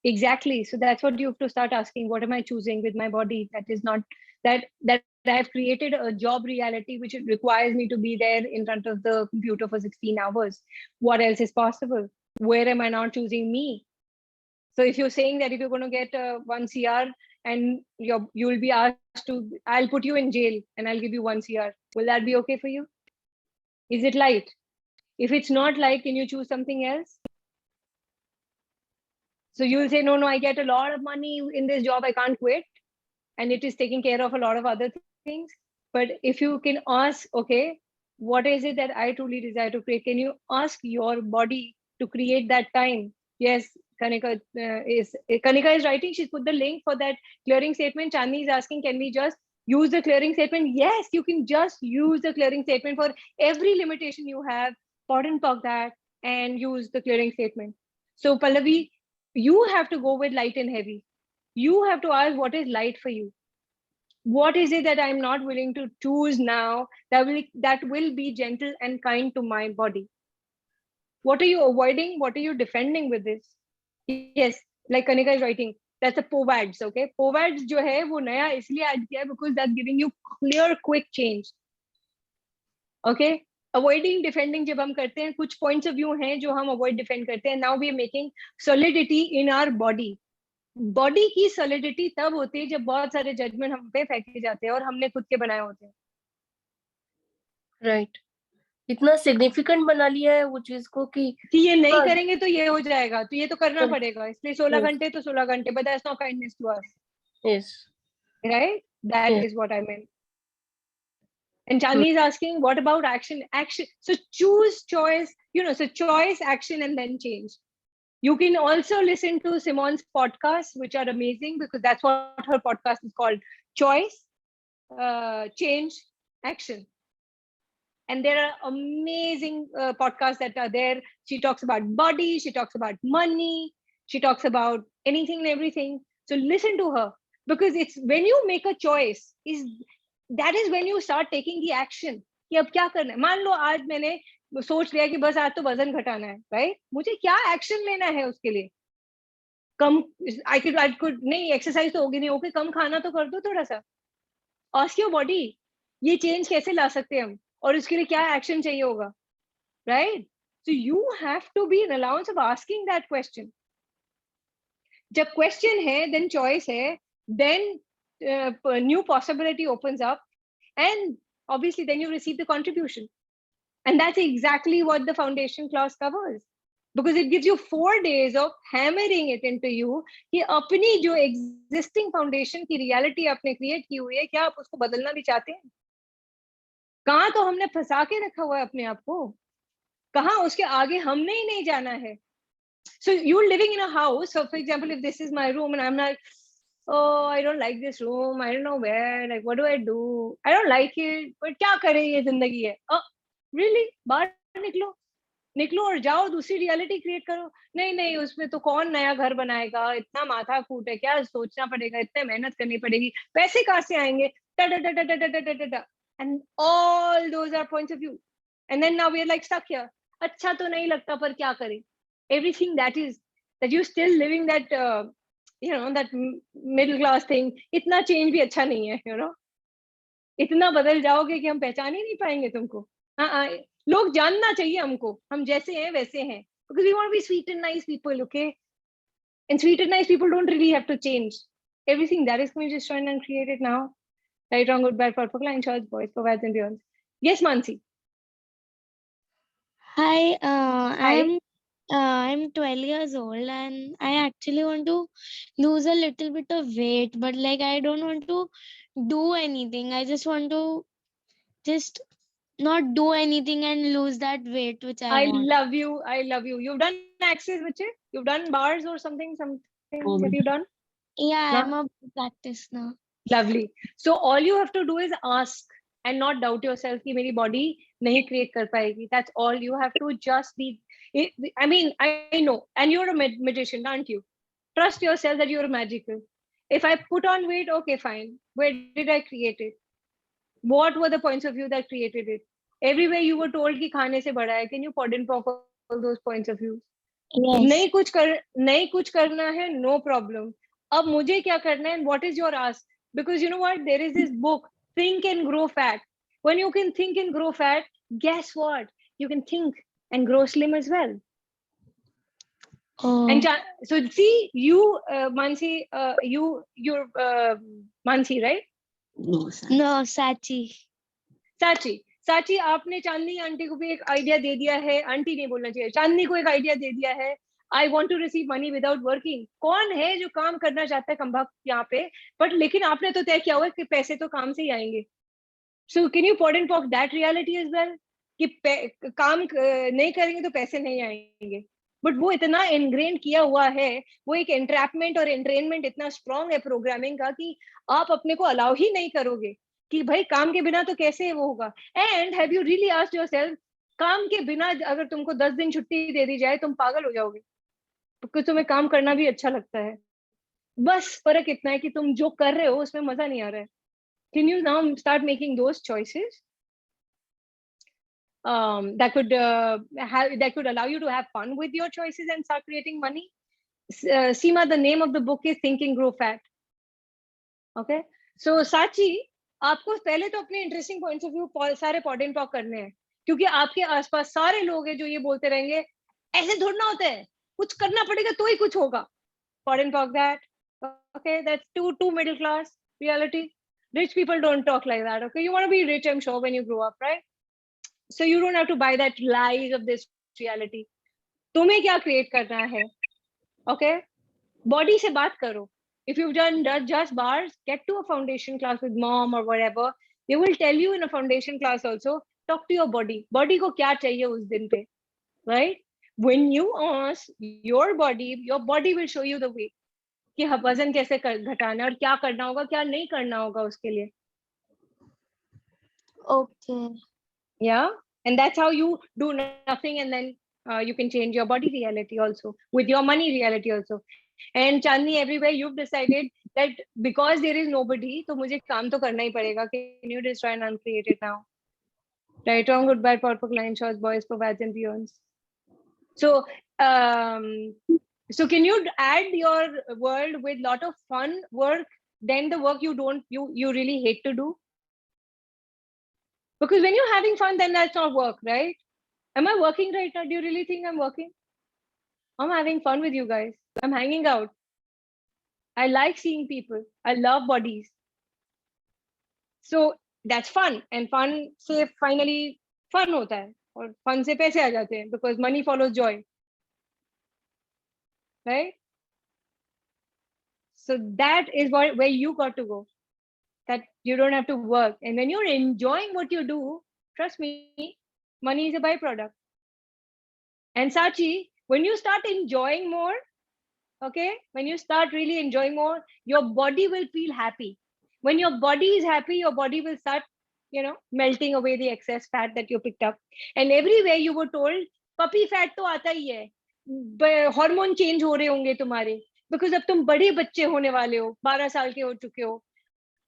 Exactly. So that's what you have to start asking. What am I choosing with my body? That is not that I have created a job reality which requires me to be there in front of the computer for 16 hours. What else is possible? Where am I not choosing me? So if you're saying that if you're going to get 1 CR and you'll be asked to, I'll put you in jail and I'll give you 1 CR. Will that be okay for you? Is it light? If it's not light, can you choose something else? So you'll say, no, I get a lot of money in this job, I can't quit. And it is taking care of a lot of other things. But if you can ask, okay, what is it that I truly desire to create? Can you ask your body to create that time? Yes, Kanika is writing. She's put the link for that clearing statement. Chandni is asking, can we just use the clearing statement? Yes, you can just use the clearing statement for every limitation you have. pot and pock that and use the clearing statement. So Pallavi, you have to go with light and heavy. You have to ask what is light for you. What is it that I'm not willing to choose now that will be gentle and kind to my body? What are you avoiding? What are you defending with this? Yes, like Kanika is writing, that's a Povads, okay? Povads जो है वो नया इसलिए add किया है because that's giving you clear, quick change. Okay? Avoiding, defending जब हम करते हैं, कुछ points of view हैं जो हम avoid, defend करते हैं. Now we are making solidity in our body. Body की solidity तब होती है जब बहुत सारे judgment हम पे फेंके जाते हैं और हमने खुद के बनाए होते हैं. राइट, इतना सिग्निफिकेंट बना लिया है वो चीज को कि ये नहीं करेंगे तो ये हो जाएगा, तो ये तो करना पड़ेगा, इसलिए 16 Yes. घंटे तो 16 घंटे, but that's not kindness to us, yes right? That Yes. is what I meant. And Chandni is asking, what about action? Action. So choose, choice, so choice, action, and then change. You can also listen to Simone's podcasts, which are amazing because that's what her podcast is called: choice, change, action. And there are amazing podcasts that are there. She talks about body, she talks about money, she talks about anything and everything. So listen to her, because it's when you make a choice, that is when you start taking the action. कि अब क्या करना है? मान लो आज मैंने सोच लिया कि बस आज तो वजन घटाना है, right? मुझे क्या एक्शन लेना है उसके लिए? कम, I could नहीं, एक्सरसाइज तो होगी नहीं, ओके, कम खाना तो कर दो थोड़ा सा. Ask your body, ये चेंज कैसे ला सकते हैं हम, और उसके लिए क्या एक्शन चाहिए होगा, right? So you have to be in allowance of asking that question. जब question है, then choice है, then new possibility opens up, and obviously then you receive the contribution. And that's exactly what the foundation clause covers, because it gives you 4 days of hammering it into you कि अपनी जो existing foundation की reality आपने create की हुई है, क्या आप उसको बदलना भी चाहते हैं? कहाँ तो हमने फंसा के रखा हुआ है अपने आप को, कहाँ उसके आगे हमने ही नहीं जाना है. So you're living in a house. So for example, if this is my room and I'm like, oh, I don't like this room, I don't know where, like what do? I don't like it, but क्या करें, ये जिंदगी है. Oh, really? बाहर निकलो और जाओ, दूसरी रियलिटी क्रिएट करो. नहीं, उसमें तो कौन नया घर बनाएगा, इतना माथा कूट है, क्या सोचना पड़ेगा, इतने मेहनत करनी पड़ेगी, पैसे कहाँ से आएंगे, and all those are points of view. And then now we are like stuck here. अच्छा तो नहीं लगता, पर क्या करें? Everything that you're still living that that middle class thing, इतना change भी अच्छा नहीं है, इतना बदल जाओगे कि हम पहचान ही नहीं पाएंगे तुमको. लोग जानना चाहिए हमको, हम जैसे हैं वैसे हैं, because we want to be sweet and nice people, okay? And sweet and nice people don't really have to change. Everything that is going to just join and create it now. Right, wrong, good, bad, purple, line, choice, boys, Povads and beyond. Yes, Mansi. Hi, Hi. I'm 12 years old and I actually want to lose a little bit of weight, but like I don't want to do anything. I just want to just not do anything and lose that weight which I want. love you. You've done axes, Viche? You've done bars or something have you done? Yeah, No? I'm a practice now. Lovely. So all you have to do is ask and not doubt yourself कि मेरी body नहीं create कर पाएगी. That's all. You have to just be. I mean, I know, and you're a magician, aren't you? Trust yourself that you're magical. If I put on weight, okay, fine. Where did I create it? What were the points of view that created it? Everywhere you were told कि खाने से बड़ा है. Can you put in proper all those points of view? Yes. नहीं कुछ करना है, no problem. अब मुझे क्या करना है, and what is your ask? Because you know what? There is this book, Think and Grow Fat. When you can think and grow fat, guess what? You can think and grow slim as well. Oh. And so see, you, Mansi, you're Mansi, right? No, Sachi. साची, आपने चांदनी aunty को भी एक idea दे दिया है, aunty नहीं बोलना चाहिए, चांदनी को एक आइडिया दे दिया है. I want to receive money without working. कौन है जो काम करना चाहता है कम यहाँ पे, बट लेकिन आपने तो तय किया हुआ है कि पैसे तो काम से ही आएंगे. So can you put in for that reality as well? कि काम नहीं करेंगे तो पैसे नहीं आएंगे. बट वो इतना इनग्रेन किया हुआ है, वो एक एंट्रैपमेंट और एंट्रेनमेंट इतना स्ट्रॉन्ग है प्रोग्रामिंग का कि आप अपने को अलाउ ही नहीं करोगे कि भाई काम के बिना तो कैसे वो होगा. And have you really asked yourself काम के बिना अगर तुमको 10 दिन छुट्टी दे दी जाए, तुम पागल हो जाओगे, क्योंकि तुम्हें काम करना भी अच्छा लगता है. बस फर्क इतना है कि तुम जो कर रहे हो उसमें मजा नहीं आ रहा है. Can you now start making those choices? That could allow you to have fun with your choices and start creating money. Seema, the name of the book is Think and Grow Fat. Okay, so Sachi, आपको पहले तो अपने interesting points of view सारे pod and talk करने हैं, क्योंकि आपके आसपास सारे लोग हैं जो ये बोलते रहेंगे ऐसे थोड़ा होता है, कुछ करना पड़ेगा तो ही कुछ होगा. Pod and talk that. Okay, that's too middle class reality. Rich people don't talk like that. Okay, you want to be rich, I'm sure, when you grow up, right? So you don't have to buy that lies of this reality. तुम्हें क्या create करना है? Okay, body से बात करो. If you've done just bars, get to a foundation class with mom or whatever. They will tell you in a foundation class also, talk to your body. Body को क्या चाहिए उस दिन पे, right? When you ask your body will show you the way. कि वजन कैसे घटाना है और क्या करना होगा, क्या नहीं करना होगा उसके लिए. Okay. Yeah, and that's how you do nothing, and then you can change your body reality also with your money reality also. And Chandni, everywhere you've decided that because there is nobody, तो मुझे काम तो करना ही पड़ेगा. Can you destroy and uncreate it now? Right, wrong, good, bad, purple, line, shorts, boys, Povads, and beyonds. So, so can you add your world with lot of fun work, then the work you really hate to do? Because when you're having fun, then that's not work, right? Am I working right now? Do you really think I'm working? I'm having fun with you guys. I'm hanging out. I like seeing people. I love bodies. So that's fun. And fun से finally fun होता है. और fun से पैसे आ जाते हैं, because money follows joy. Right? So that is where you got to go. That you don't have to work. And when you're enjoying what you do, trust me, money is a byproduct. And Sachi, when you start enjoying more, okay, when you start really enjoying more, your body will feel happy. When your body is happy, your body will start, melting away the excess fat that you picked up. And everywhere you were told, puppy fat to aata hi hai. Hormone change ho rahe honge tumhare. Because अब तुम बड़े बच्चे होने वाले हो, 12 साल के हो चुके हो,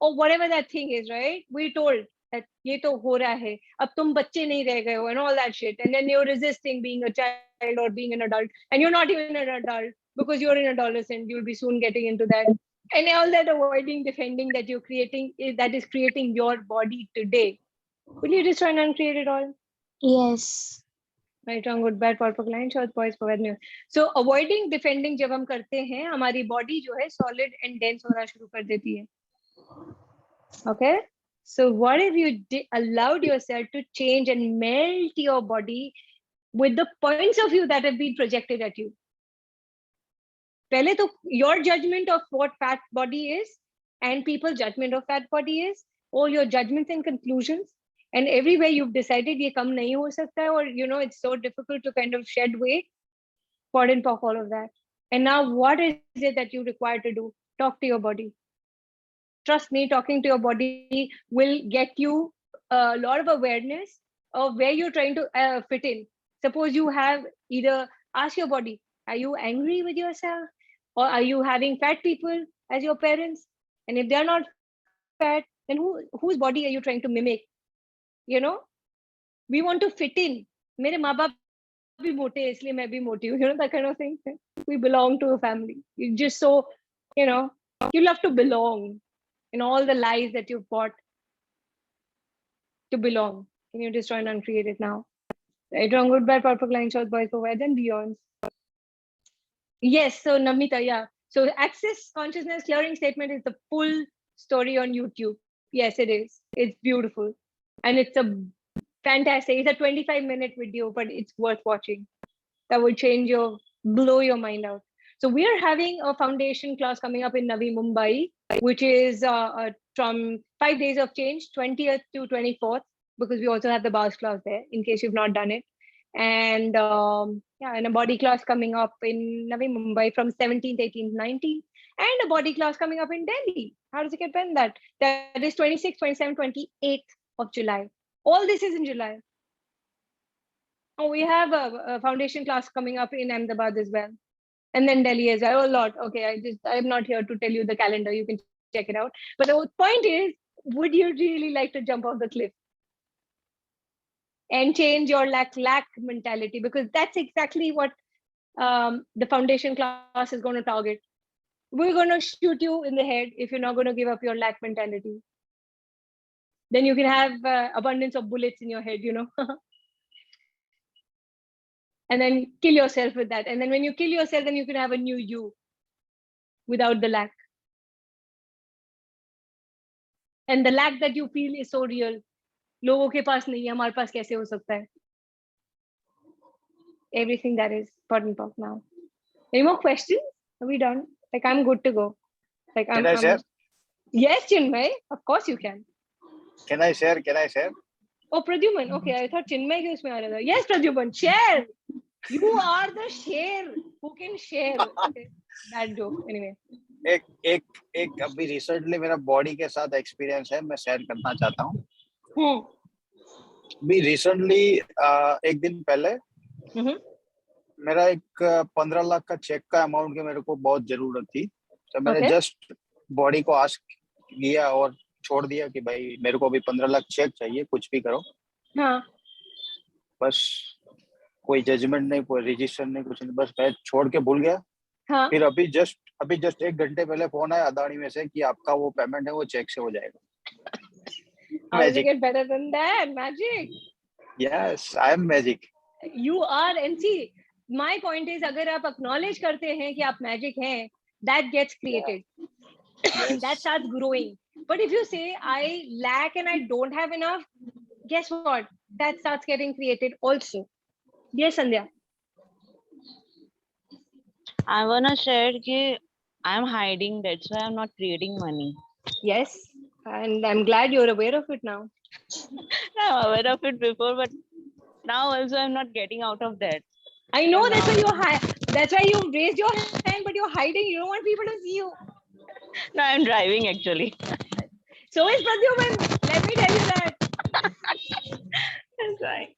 or whatever that thing is, right? We told that ये तो हो रहा है, अब तुम बच्चे नहीं रह गए हो, and all that shit. And then you're resisting being a child or being an adult, and you're not even an adult because you're an adolescent. You'll be soon getting into that. And all that avoiding, defending that you're creating, that is creating your body today. Will you just try and uncreate it all? Yes. Right, wrong, good, bad, purple, line, short, boys, Povads, news. So avoiding, defending जब हम करते हैं, हमारी body जो है solid and dense होना शुरू कर देती है. Okay, so what if you allowed yourself to change and melt your body with the points of view that have been projected at you? पहले तो your judgment of what fat body is and people's judgment of fat body is, all your judgments and conclusions, and everywhere you've decided ये कम नहीं हो सकता है, or it's so difficult to kind of shed weight, pod and talk, all of that. And now what is it that you require to do? Talk to your body. Trust me, talking to your body will get you a lot of awareness of where you're trying to fit in. Suppose you have either ask your body, are you angry with yourself? Or are you having fat people as your parents? And if they're not fat, then whose body are you trying to mimic? We want to fit in. मेरे माँ बाप भी मोटे हैं, इसलिए मैं भी मोटी हूँ. That kind of thing. We belong to a family. You just so, you love to belong. In all the lies that you've bought to belong. Can you destroy and uncreate it now? Right, wrong, good, bad, purple, line, short, boys, Povads, and beyonds. Yes, so Navneeta, yeah. So Access Consciousness Clearing Statement is the full story on YouTube. Yes, it is. It's beautiful. And it's a fantastic, it's a 25-minute video, but it's worth watching. That will blow your mind out. So we are having a foundation class coming up in Navi Mumbai, which is from 5 days of change, 20th to 24th, because we also have the bars class there in case you've not done it. And and a body class coming up in Navi Mumbai from 17th, 18th, 19th, and a body class coming up in Delhi. How does it get better than that? That is 26th, 27th, 28th of July. All this is in July. Oh, we have a foundation class coming up in Ahmedabad as well, and then Delhi as well. A lot. Okay, I'm not here to tell you the calendar. You can check it out. But the point is, would you really like to jump off the cliff and change your lack mentality? Because that's exactly what the foundation class is going to target. We're going to shoot you in the head if you're not going to give up your lack mentality. Then you can have abundance of bullets in your head, and then kill yourself with that. And then when you kill yourself, then you can have a new you without the lack. And the lack that you feel is so real. लोगों के पास नहीं है, हमारे पास कैसे हो सकता है? Everything that is button talk now. Any more questions? Are we done? Like, I'm good to go. Like, Can I share? Yes, Chinmay. Of course you can. Can I share? Oh, Pradyuman. Okay, I thought Chinmay ke usme aa raha tha. Yes, Pradyuman, share. You are the share who can share. Okay. Bad joke. Anyway. एक अभी recently मेरा body के साथ experience है, मैं share करना चाहता हूँ। अभी रिसेंटली एक दिन पहले मेरा एक 15 लाख का चेक का अमाउंट की मेरे को बहुत जरूरत थी, तो मैंने जस्ट बॉडी को आस्क किया और छोड़ दिया कि भाई मेरे को अभी 15 लाख चेक चाहिए, कुछ भी करो। हाँ. बस कोई जजमेंट नहीं, कोई रजिस्टर नहीं, कुछ नहीं, बस मैं छोड़ के भूल गया। हाँ. फिर अभी जस्ट 1 घंटे पहले फोन आया अदानी में से कि आपका वो पेमेंट है वो चेक से हो जाएगा। How does it get better than that? Magic. Yes, I am magic. You are, and see, my point is, अगर आप acknowledge करते हैं कि आप magic हैं, that gets created. Yes. That starts growing. But if you say I lack and I don't have enough, guess what? That starts getting created also. Yes, Sandhya. I wanna share that I'm hiding, that's why I'm not creating money. Yes, and I'm glad you're aware of it now. I'm aware of it before, but now also I'm not getting out of that. I know, that's why you raised your hand, but you're hiding. You don't want people to see you. No, I'm driving actually. So is Pradyuman. Let me tell you that. That's right.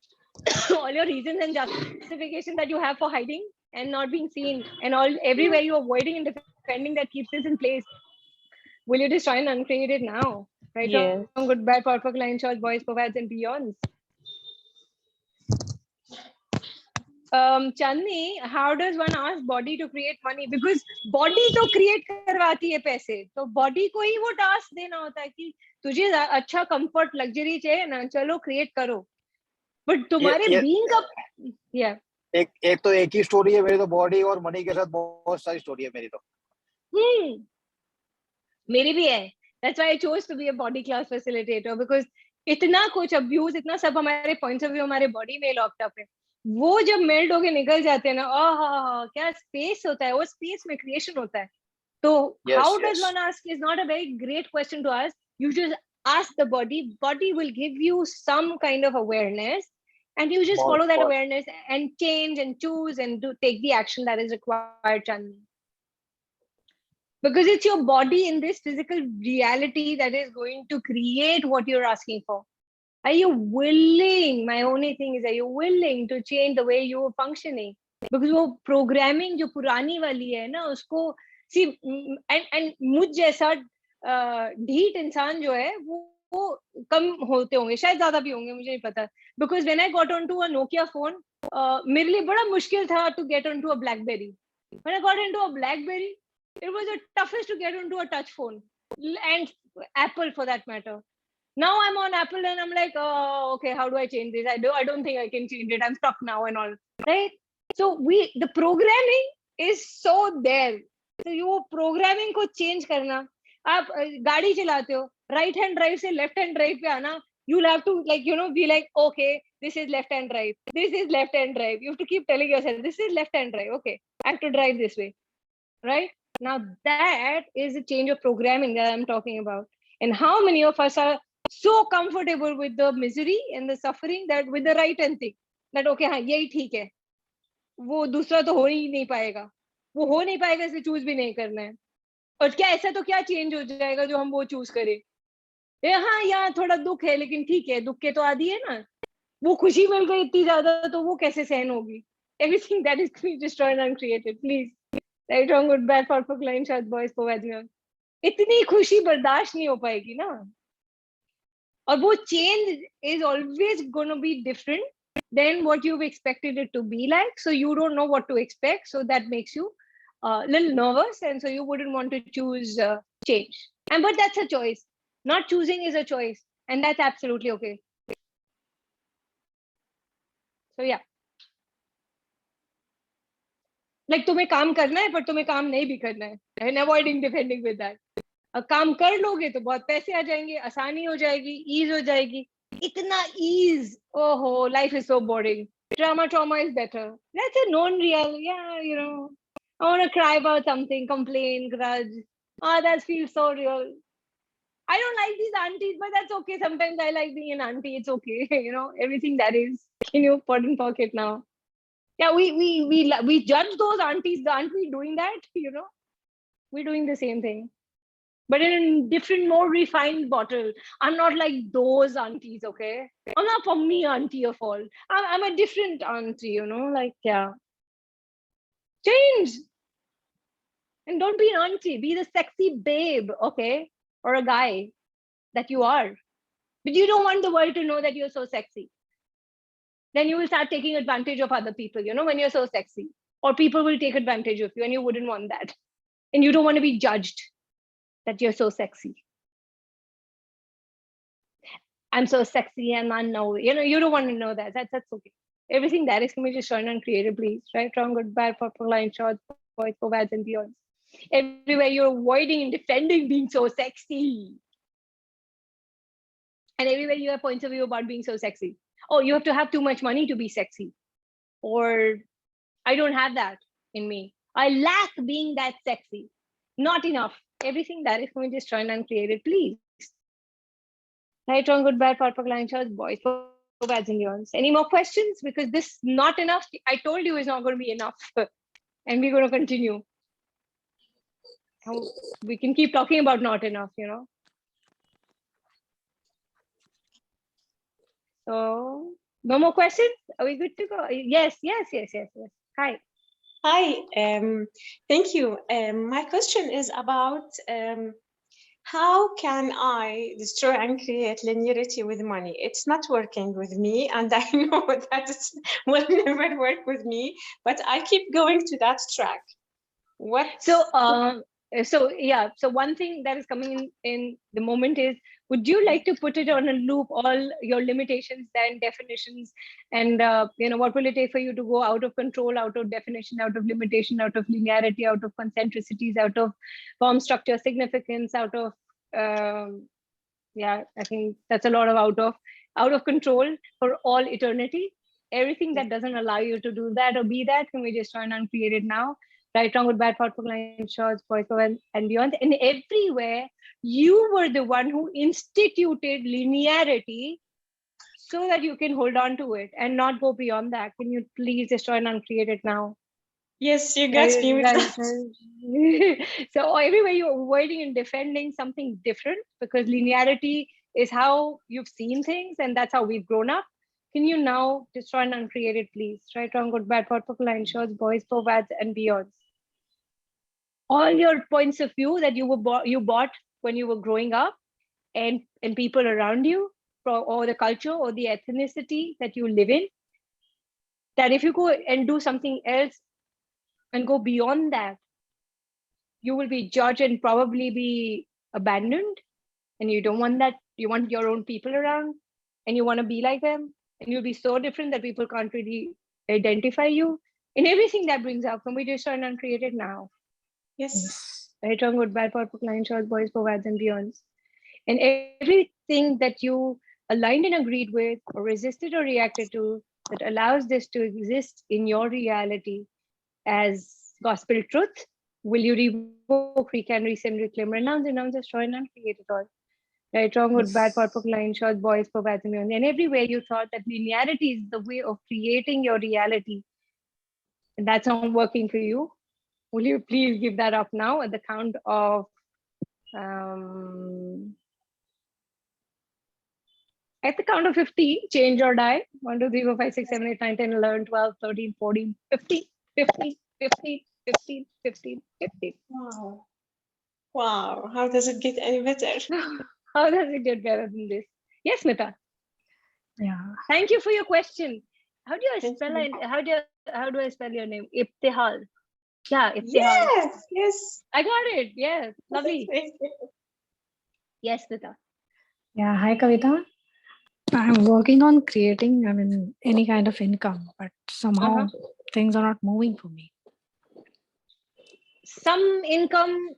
All your reasons and justification that you have for hiding and not being seen, and everywhere you're avoiding and defending, that keeps this in place. Will you just try and uncreate it now? Right? Yes. Goodbye, perfect line shots, boys, Povads, and beyonds. Chandni, how does one ask body to create money? Because body to create करवाती है पैसे, तो body को ही वो task देना होता है कि तुझे अच्छा comfort luxury चाहिए ना, चलो create करो. But तुम्हारे being का, yeah. एक तो एक ही स्टोरी है मेरी, तो बॉडी और मनी के साथ बहुत सारी स्टोरी है मेरी तो। मेरी भी है. That's why I chose to be a body class facilitator, because इतना कुछ abuse, इतना सब हमारे points of view हमारे body में locked up है. वो जब मेल्ट होके निकल जाते हैं ना, क्या स्पेस होता है, वो स्पेस में क्रिएशन होता है. तो how does one ask is not a very great question to ask. You just ask the body will give you some kind of awareness, and you just follow that awareness and change and choose and take the action that is required, Chandni. Because it's your body in this physical reality that is going to create what you're asking for. Are you willing? My only thing is, are you willing to change the way you're functioning? Because वो programming जो पुरानी वाली है ना, उसको see, and मुझ जैसा ढीठ इंसान जो है वो कम होते होंगे, शायद ज्यादा भी होंगे, मुझे नहीं पता. Because when I got onto a Nokia phone, मेरे लिए बड़ा मुश्किल था to get onto a BlackBerry. When I got into a BlackBerry, it was the toughest to get onto a touch phone, and Apple for that matter. Now I'm on Apple and I'm like, oh, okay, how do I change this? I don't think I can change it. I'm stuck now and all, right? So the programming is so there. So you programming को change करना. आप गाड़ी चलाते हो, right hand drive से left hand drive पे आना, you'll have to be like, okay, this is left hand drive. This is left hand drive. You have to keep telling yourself, this is left hand drive. Okay, I have to drive this way, right? Now that is a change of programming that I'm talking about. And how many of us are so comfortable with the misery and the suffering that with the right hand thing, that okay, हाँ यही ठीक है, वो दूसरा तो हो ही नहीं पाएगा, वो हो नहीं पाएगा, इसे चूज भी नहीं करना है. और क्या ऐसा तो क्या चेंज हो जाएगा जो हम वो चूज करें? हाँ यहाँ थोड़ा दुख है, लेकिन ठीक है, दुख के तो आदि है ना, वो खुशी मिल गई इतनी ज्यादा तो वो कैसे सहन होगी? Everything that is destroyed and uncreated, please. Right, wrong, good, bad, perfect, line, shots, boys, Povads. इतनी खुशी बर्दाश्त नहीं हो पाएगी ना. और वो change is always going to be different than what you've expected it to be like. So you don't know what to expect. So that makes you a little nervous. And so you wouldn't want to choose change. But that's a choice. Not choosing is a choice. And that's absolutely okay. So yeah. Like तुम्हें काम करना है पर तुम्हें काम नहीं भी करना है. And avoiding defending with that. काम कर लोगे तो बहुत पैसे आ जाएंगे, आसानी हो जाएगी, ease हो जाएगी. इतना ease. Oh, life is so boring. Trauma is better. That's a non-real. Yeah, you know. I want to cry about something, complain, grudge. Oh, that feels so real. I don't like these aunties, but that's okay. Sometimes I like being an auntie. It's okay. You know, everything that is in your important pocket now. Yeah, we judge those aunties. Aren't we doing that? You know, we're doing the same thing, but in a different, more refined bottle. I'm not like those aunties, okay? I'm not for me auntie of all. I'm a different auntie, you know, like, yeah. Change. And don't be an auntie. Be the sexy babe, okay? Or a guy that you are. But you don't want the world to know that you're so sexy. Then you will start taking advantage of other people, you know, when you're so sexy. Or people will take advantage of you and you wouldn't want that. And you don't want to be judged that you're so sexy. I'm so sexy and I know, you know, you don't want to know that. That's okay. Everything that is, can we just shine on creative, please? Right, wrong, good, bad, purple line, shorts, boys, Povads, and beyond. Everywhere you're avoiding and defending being so sexy. And everywhere you have points of view about being so sexy. Oh, you have to have too much money to be sexy. Or I don't have that in me. I lack being that sexy. Not enough. Everything that is, can we just shine on creative, please? Right, wrong, good, bad, purple line, shorts, boys, Povads, and beyond. Any more questions? Because this not enough, I told you, is not going to be enough. And we're going to continue. We can keep talking about not enough, you know. So no more questions? Are we good to go? Yes. Hi. Thank you. My question is about how can I destroy and create linearity with money? It's not working with me, and I know that it will never work with me, but I keep going to that track. What? So yeah, so one thing that is coming in the moment is, would you like to put it on a loop, all your limitations and definitions, and you know, what will it take for you to go out of control, out of definition, out of limitation, out of linearity, out of concentricities, out of form, structure, significance, out of yeah, I think that's a lot of out of control for all eternity. Everything that doesn't allow you to do that or be that, can we just try and uncreate it now? Right, wrong, good, bad, thoughtful, line, shorts, boys, and beyond. And everywhere, you were the one who instituted linearity so that you can hold on to it and not go beyond that. Can you please destroy and uncreate it now? Yes, you got me with that. So everywhere you're avoiding and defending something different, because linearity is how you've seen things and that's how we've grown up. Can you now destroy and uncreate it, please? Right, wrong, good, bad, purple, line, shorts, boys, Povads, and beyonds. All your points of view that you bought when you were growing up, and people around you, or the culture or the ethnicity that you live in, that if you go and do something else and go beyond that, you will be judged and probably be abandoned. And you don't want that. You want your own people around and you want to be like them. And you'll be so different that people can't really identify you. And everything that brings up, can we just try and create it now? Yes. Right, wrong, good, bad, purple, line, shorts, boys, Povads, and beyonds. And everything that you aligned and agreed with, or resisted or reacted to, that allows this to exist in your reality as gospel truth, will you revoke, recant, rescind, reclaim, renounce, destroy, and uncreate it all? Right, wrong, good, bad, purple, line, shorts, boys, Povads, and beyonds. And everywhere you thought that linearity is the way of creating your reality, and that's not working for you, will you please give that up now at the count of At the count of 50, change or die. 1, 2, 3, 4, 5, 6, 7, 8, 9, 10, 11, 12, 13, 14, 15, 15, 15, 15, 15, 15. Wow. Wow. How does it get any better? How does it get better than this? Yes, Smita. Yeah. Thank you for your question. How do you Thank spell you. it? How do I spell your name? Ibtihal. Yeah, Ibtihal. Yes. Yes. I got it. Yes. Lovely. Thank you. Yes, Smita. Yeah. Hi, Kavita. I'm working on creating, any kind of income, but somehow things are not moving for me. Some income.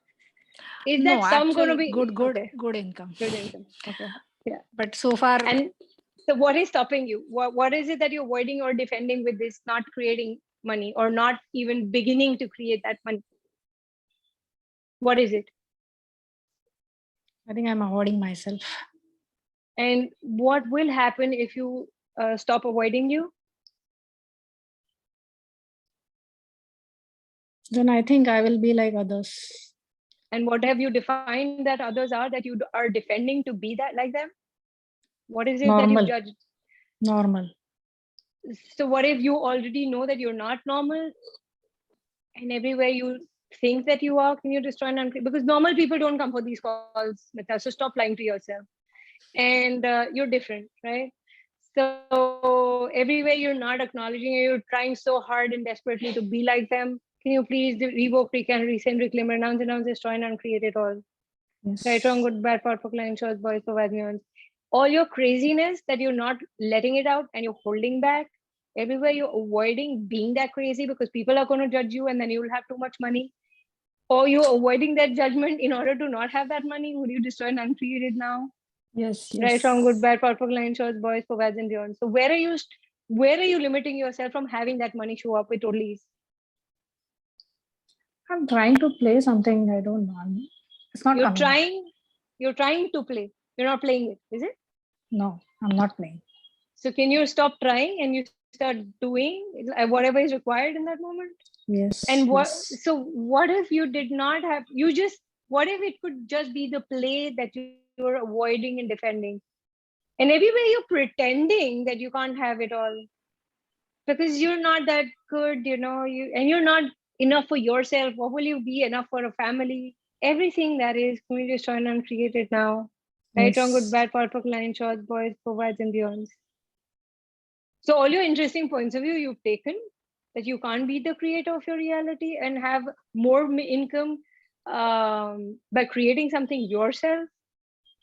Is No, that some going to actual be good okay. income? Good income. Okay. Yeah. But so far, And so what is stopping you? What is it that you're avoiding or defending with this not creating money or not even beginning to create that money? What is it? I think I'm avoiding myself. And what will happen if you stop avoiding you? Then I think I will be like others. And what have you defined that others are that you are defending to be that like them? What is it that you judge? Normal. So what if you already know that you're not normal and everywhere you think that you are, can you destroy and uncreate? Because normal people don't come for these calls, Mita, so stop lying to yourself. And you're different, right? So everywhere you're not acknowledging, you're trying so hard and desperately to be like them. Can you please revoke, recant, rescind, reclaim, renounce, destroy, and uncreate it all? Yes. Right, wrong, good, bad, powerful, client, choice, boys, Povads, nuance. All your craziness that you're not letting it out and you're holding back. Everywhere you're avoiding being that crazy because people are going to judge you and then you'll have too much money. Or you're avoiding that judgment in order to not have that money. Would you destroy and uncreate it now? Yes. Right, wrong, good, bad, powerful, client, choice, boys, Povads, and beyond. So where are you limiting yourself from having that money show up? It totally is. I'm trying to play something. I don't know. It's not coming out. You're trying to play. You're not playing it, is it? No, I'm not playing. So can you stop trying and you start doing whatever is required in that moment? Yes. And yes. So what if you did not have, what if it could just be the play that you're avoiding and defending? And everywhere you're pretending that you can't have it all because you're not that good, and you're not enough for yourself. What will you be enough for a family? Everything that is, can we just try and create it now? Right, wrong, good, bad, powerful, line, shorts, boys, provides, and beyonds. So all your interesting points of view you've taken, that you can't be the creator of your reality and have more income by creating something yourself,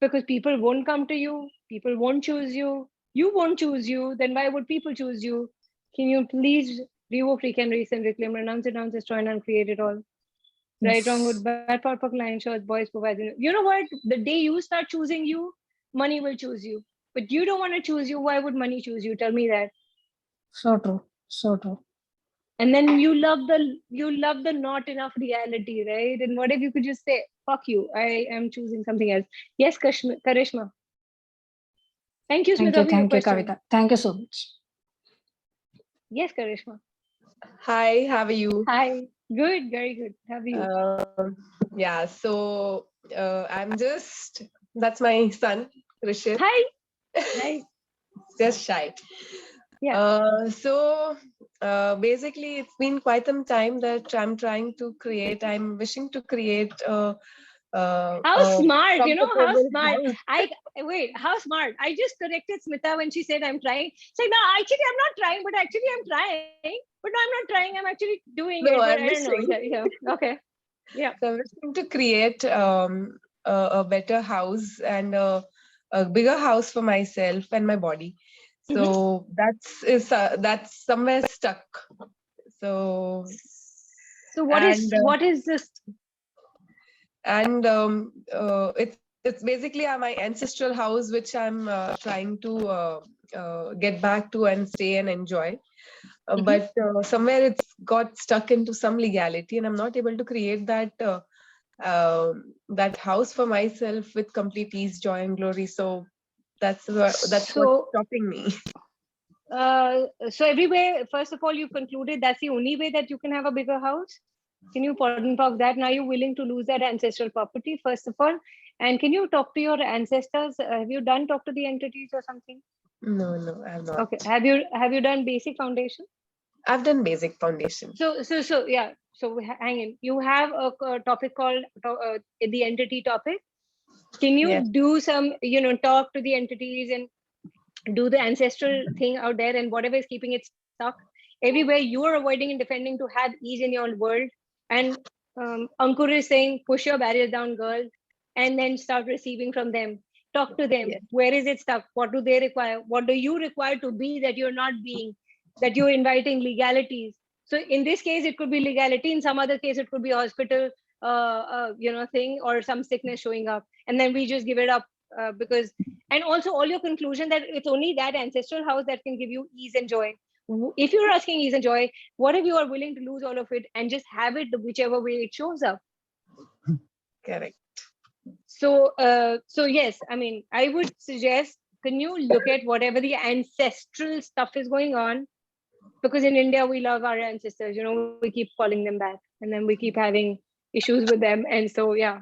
because people won't come to you, people won't choose you, you won't choose you, then why would people choose you? Can you please revoke, recant, rescind, reclaim, renounce, destroy, and uncreate it all? Right, wrong, good, bad, powerful, line, shorts, boys, provides. You know what? The day you start choosing you, money will choose you. But you don't want to choose you. Why would money choose you? Tell me that. So true. So true. And then you love the not enough reality, right? And what if you could just say, fuck you, I am choosing something else. Yes, Karishma. Thank you, Smita, for your question. Kavita. Thank you so much. Yes, Karishma. Hi, how are you? Hi, good, very good. How are you? Yeah, so that's my son, Rishit. Hi. Hi. Just shy. Yeah. So basically, it's been quite some time that I'm wishing to create how smart, how smart. House. How smart. I just corrected Smita when she said I'm trying. So no, actually I'm not trying, but actually I'm trying. But no, I'm not trying. I'm actually doing it. But I don't know. Yeah. Okay. Yeah. So I'm wishing to create a better house and a bigger house for myself and my body. So that's somewhere stuck. So what is this? And it's basically my ancestral house, which I'm trying to get back to and stay and enjoy. But somewhere it's got stuck into some legality, and I'm not able to create that house for myself with complete ease, joy, and glory. So that's what's stopping me. So everywhere, first of all, you concluded that's the only way that you can have a bigger house. Can you pardon talk that? Now you're willing to lose that ancestral property, first of all. And can you talk to your ancestors? Have you done talk to the entities or something? No, I have not. Okay. Have you done basic foundation? I've done basic foundation. So yeah. So hang in. You have a topic called the entity topic. Can you do some, talk to the entities and do the ancestral thing out there, and whatever is keeping it stuck everywhere you are avoiding and defending to have ease in your world. And Ankur is saying, push your barriers down, girl, and then start receiving from them. Talk to them. Where is it stuck? What do they require? What do you require to be that you're not being, that you're inviting legalities? So in this case, it could be legality. In some other case, it could be hospital, thing, or some sickness showing up. And then we just give it up because, and also all your conclusion that it's only that ancestral house that can give you ease and joy. If you're asking ease and joy, what if you are willing to lose all of it and just have it whichever way it shows up? Correct. So yes, I mean, I would suggest, can you look at whatever the ancestral stuff is going on? Because in India, we love our ancestors, we keep calling them back and then we keep having issues with them. And so, yeah.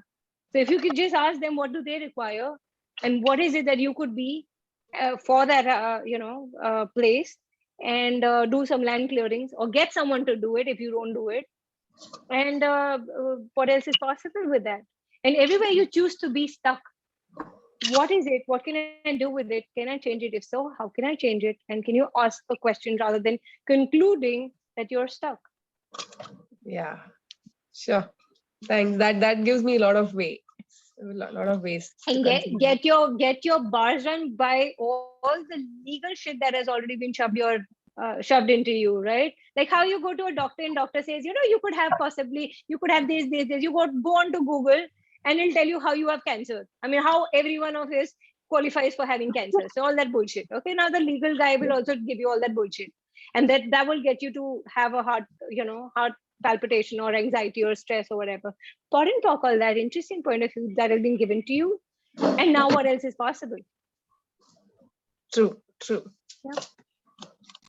So if you could just ask them, what do they require? And what is it that you could be for that, place, and do some land clearings or get someone to do it if you don't do it. And what else is possible with that? And everywhere you choose to be stuck, what is it? What can I do with it? Can I change it? If so, how can I change it? And can you ask a question rather than concluding that you're stuck? Yeah, sure. Thanks. That gives me a lot of ways. A lot of ways. And get your bars run by all the legal shit that has already been shoved into you, right? Like how you go to a doctor and doctor says, you could have this. You go on to Google and it'll tell you how you have cancer. I mean, how every one of us qualifies for having cancer. So all that bullshit. Okay, now the legal guy will also give you all that bullshit, and that will get you to have a heart palpitation or anxiety or stress or whatever. Pot and talk, all that interesting point of view that has been given to you. And now what else is possible? True. Yeah.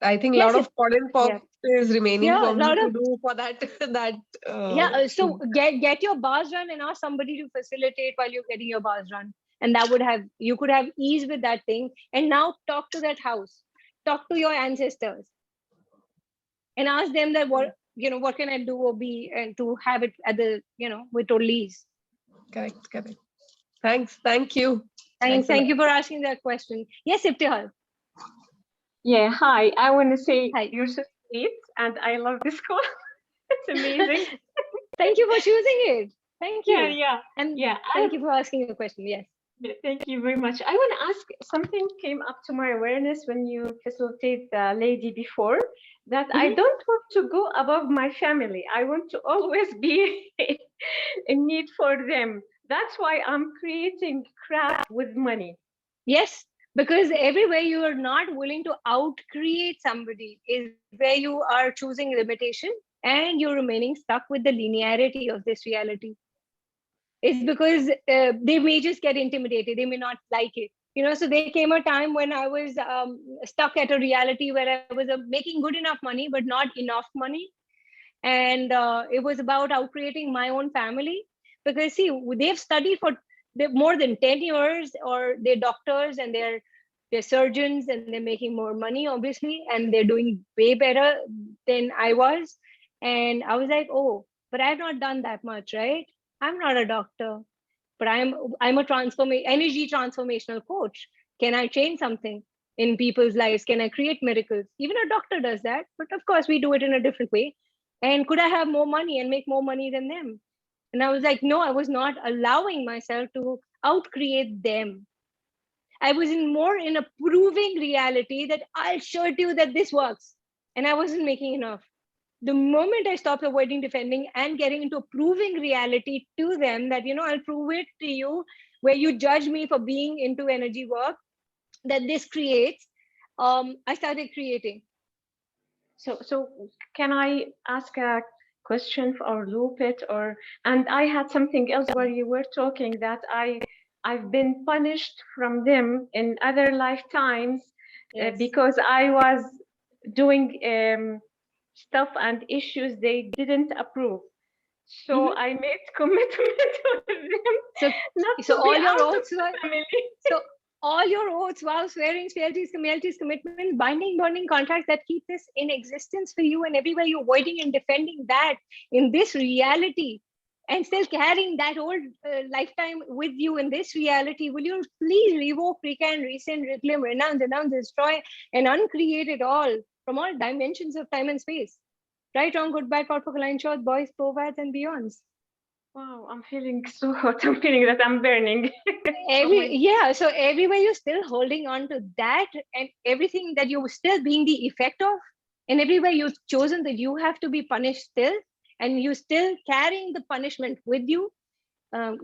I think a lot of pot and pop is remaining for me to do for that. So get your bars run and ask somebody to facilitate while you're getting your bars run. And you could have ease with that thing. And now talk to that house. Talk to your ancestors. And ask them that what can I do or be, and to have it at the, with total ease. Correct. Thanks. Thank you. Thank you for asking that question. Yes, Ibtihal. Yeah, hi. I want to say you're so sweet and I love this call. It's amazing. Thank you for choosing it. Thank you. Yeah. And thank you for asking the question. Yes. Thank you very much. I want to ask, something came up to my awareness when you facilitate the lady before, that I don't want to go above my family. I want to always be in need for them. That's why I'm creating crap with money. Yes, because everywhere you are not willing to out-create somebody is where you are choosing limitation, and you're remaining stuck with the linearity of this reality. It's because they may just get intimidated. They may not like it. So there came a time when I was stuck at a reality where I was making good enough money, but not enough money. And it was about out-creating my own family. Because see, they've studied for more than 10 years, or they're doctors and they're surgeons, and they're making more money, obviously, and they're doing way better than I was. And I was like, oh, but I've not done that much, right? I'm not a doctor, but I'm a energy transformational coach. Can I change something in people's lives? Can I create miracles? Even a doctor does that, but of course we do it in a different way. And could I have more money and make more money than them? And I was like, no, I was not allowing myself to out-create them. I was more in a proving reality that I'll show it to you that this works. And I wasn't making enough. The moment I stopped avoiding, defending, and getting into a proving reality to them that, I'll prove it to you, where you judge me for being into energy work, that this creates, I started creating. So can I ask a question or loop it, and I had something else where you were talking that I've been punished from them in other lifetimes because I was doing stuff and issues they didn't approve. So I made commitment with them. So all your oaths were so all your oaths, vows, swearings, fealties, commitments, binding contracts that keep this in existence for you, and everywhere you're avoiding and defending that in this reality, and still carrying that old lifetime with you in this reality. Will you please revoke, recant, rescind, reclaim, renounce, destroy, and uncreate it all from all dimensions of time and space? Right, wrong, good, bad, powerful, line, short, boys, Povads, and beyonds. Wow, I'm feeling so hot. I'm feeling that I'm burning. So everywhere you're still holding on to that, and everything that you're still being the effect of, and everywhere you've chosen that you have to be punished still, and you still carrying the punishment with you.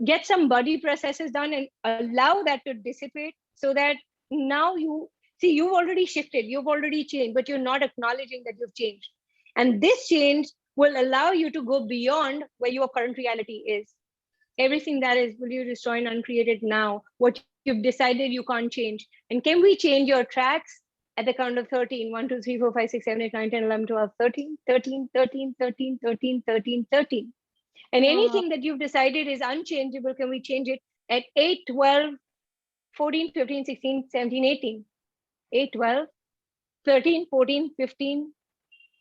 Get some body processes done and allow that to dissipate, so that now you see you've already shifted, you've already changed, but you're not acknowledging that you've changed. And this change will allow you to go beyond where your current reality is. Everything that is, will you destroy and uncreate it now? What you've decided you can't change. And can we change your tracks at the count of 13? 1, 2, 3, 4, 5, 6, 7, 8, 9, 10, 11, 12, 13, 13, 13, 13, 13, 13, 13. And anything that you've decided is unchangeable, can we change it at 8, 12, 14, 15, 16, 17, 18? 8, 12, 13, 14, 15,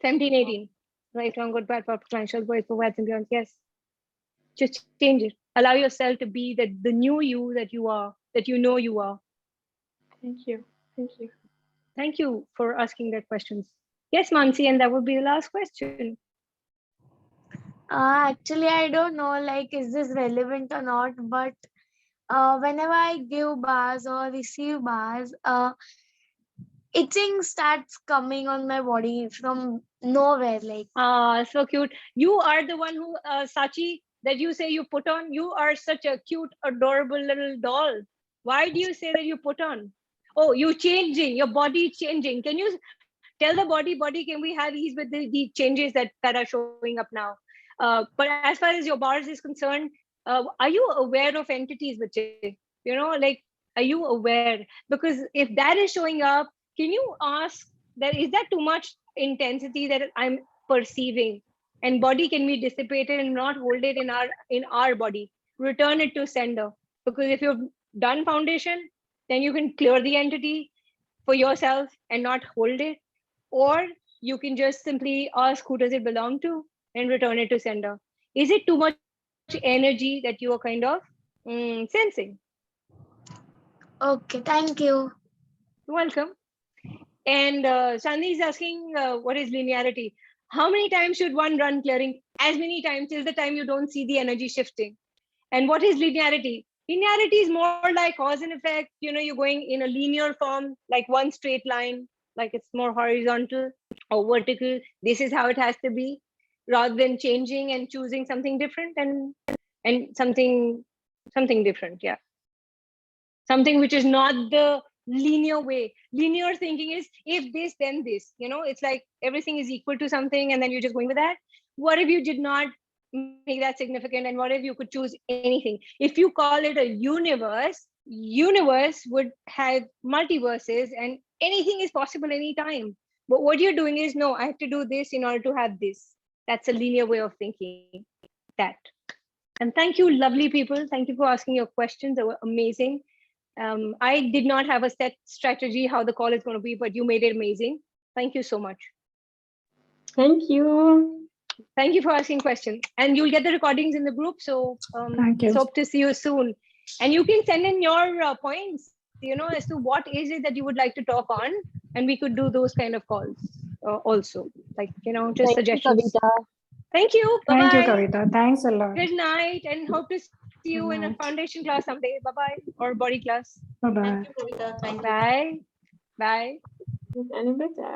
17, 18. Right, wrong, good, bad, powerful, financial, boys, Povads, and beyond. Yes. Just change it. Allow yourself to be the new you that you are, that you know you are. Thank you. Thank you. Thank you for asking that questions. Yes, Mansi, and that would be the last question. Actually, I don't know, like, is this relevant or not, but whenever I give bars or receive bars, itching starts coming on my body from nowhere. Like, so cute. You are the one who, Sachi, that you say you put on. You are such a cute, adorable little doll. Why do you say that you put on? Oh, you changing, your body changing. Can you tell the body, can we have ease with the changes that are showing up now? But as far as your bars is concerned, are you aware of entities, Bache? Like, are you aware? Because if that is showing up, can you ask that, is that too much intensity that I'm perceiving? And body, can be dissipated and not hold it in our body? Return it to sender. Because if you've done foundation, then you can clear the entity for yourself and not hold it. Or you can just simply ask, who does it belong to, and return it to sender. Is it too much energy that you are kind of sensing? okay, thank you. Welcome. And Chandni is asking, what is linearity? How many times should one run clearing? As many times till the time you don't see the energy shifting. And what is linearity? Linearity is more like cause and effect. You're going in a linear form, like one straight line, like it's more horizontal or vertical. This is how it has to be, rather than changing and choosing something different and something different. Yeah. Something which is not the linear way. Linear thinking is, if this, then this. It's like everything is equal to something, and then you're just going with that. What if you did not make that significant, and what if you could choose anything? If you call it a universe would have multiverses, and anything is possible anytime. But what you're doing is, no, I have to do this in order to have this. That's a linear way of thinking. That. And thank you, lovely people. Thank you for asking your questions. They were amazing. I did not have a set strategy how the call is going to be, but you made it amazing. Thank you so much. Thank you. Thank you for asking questions. And you'll get the recordings in the group. So Thank you. hope to see you soon. And you can send in your points, as to what is it that you would like to talk on. And we could do those kind of calls also. Like, just suggestions. Thank you. Bye-bye. Thank you, Kavita. Thanks a lot. Good night, and hope to see you in a foundation class someday. Bye-bye. Or body class. Bye-bye. Thank you, Kavita. Thank you. Bye. Bye. Any better?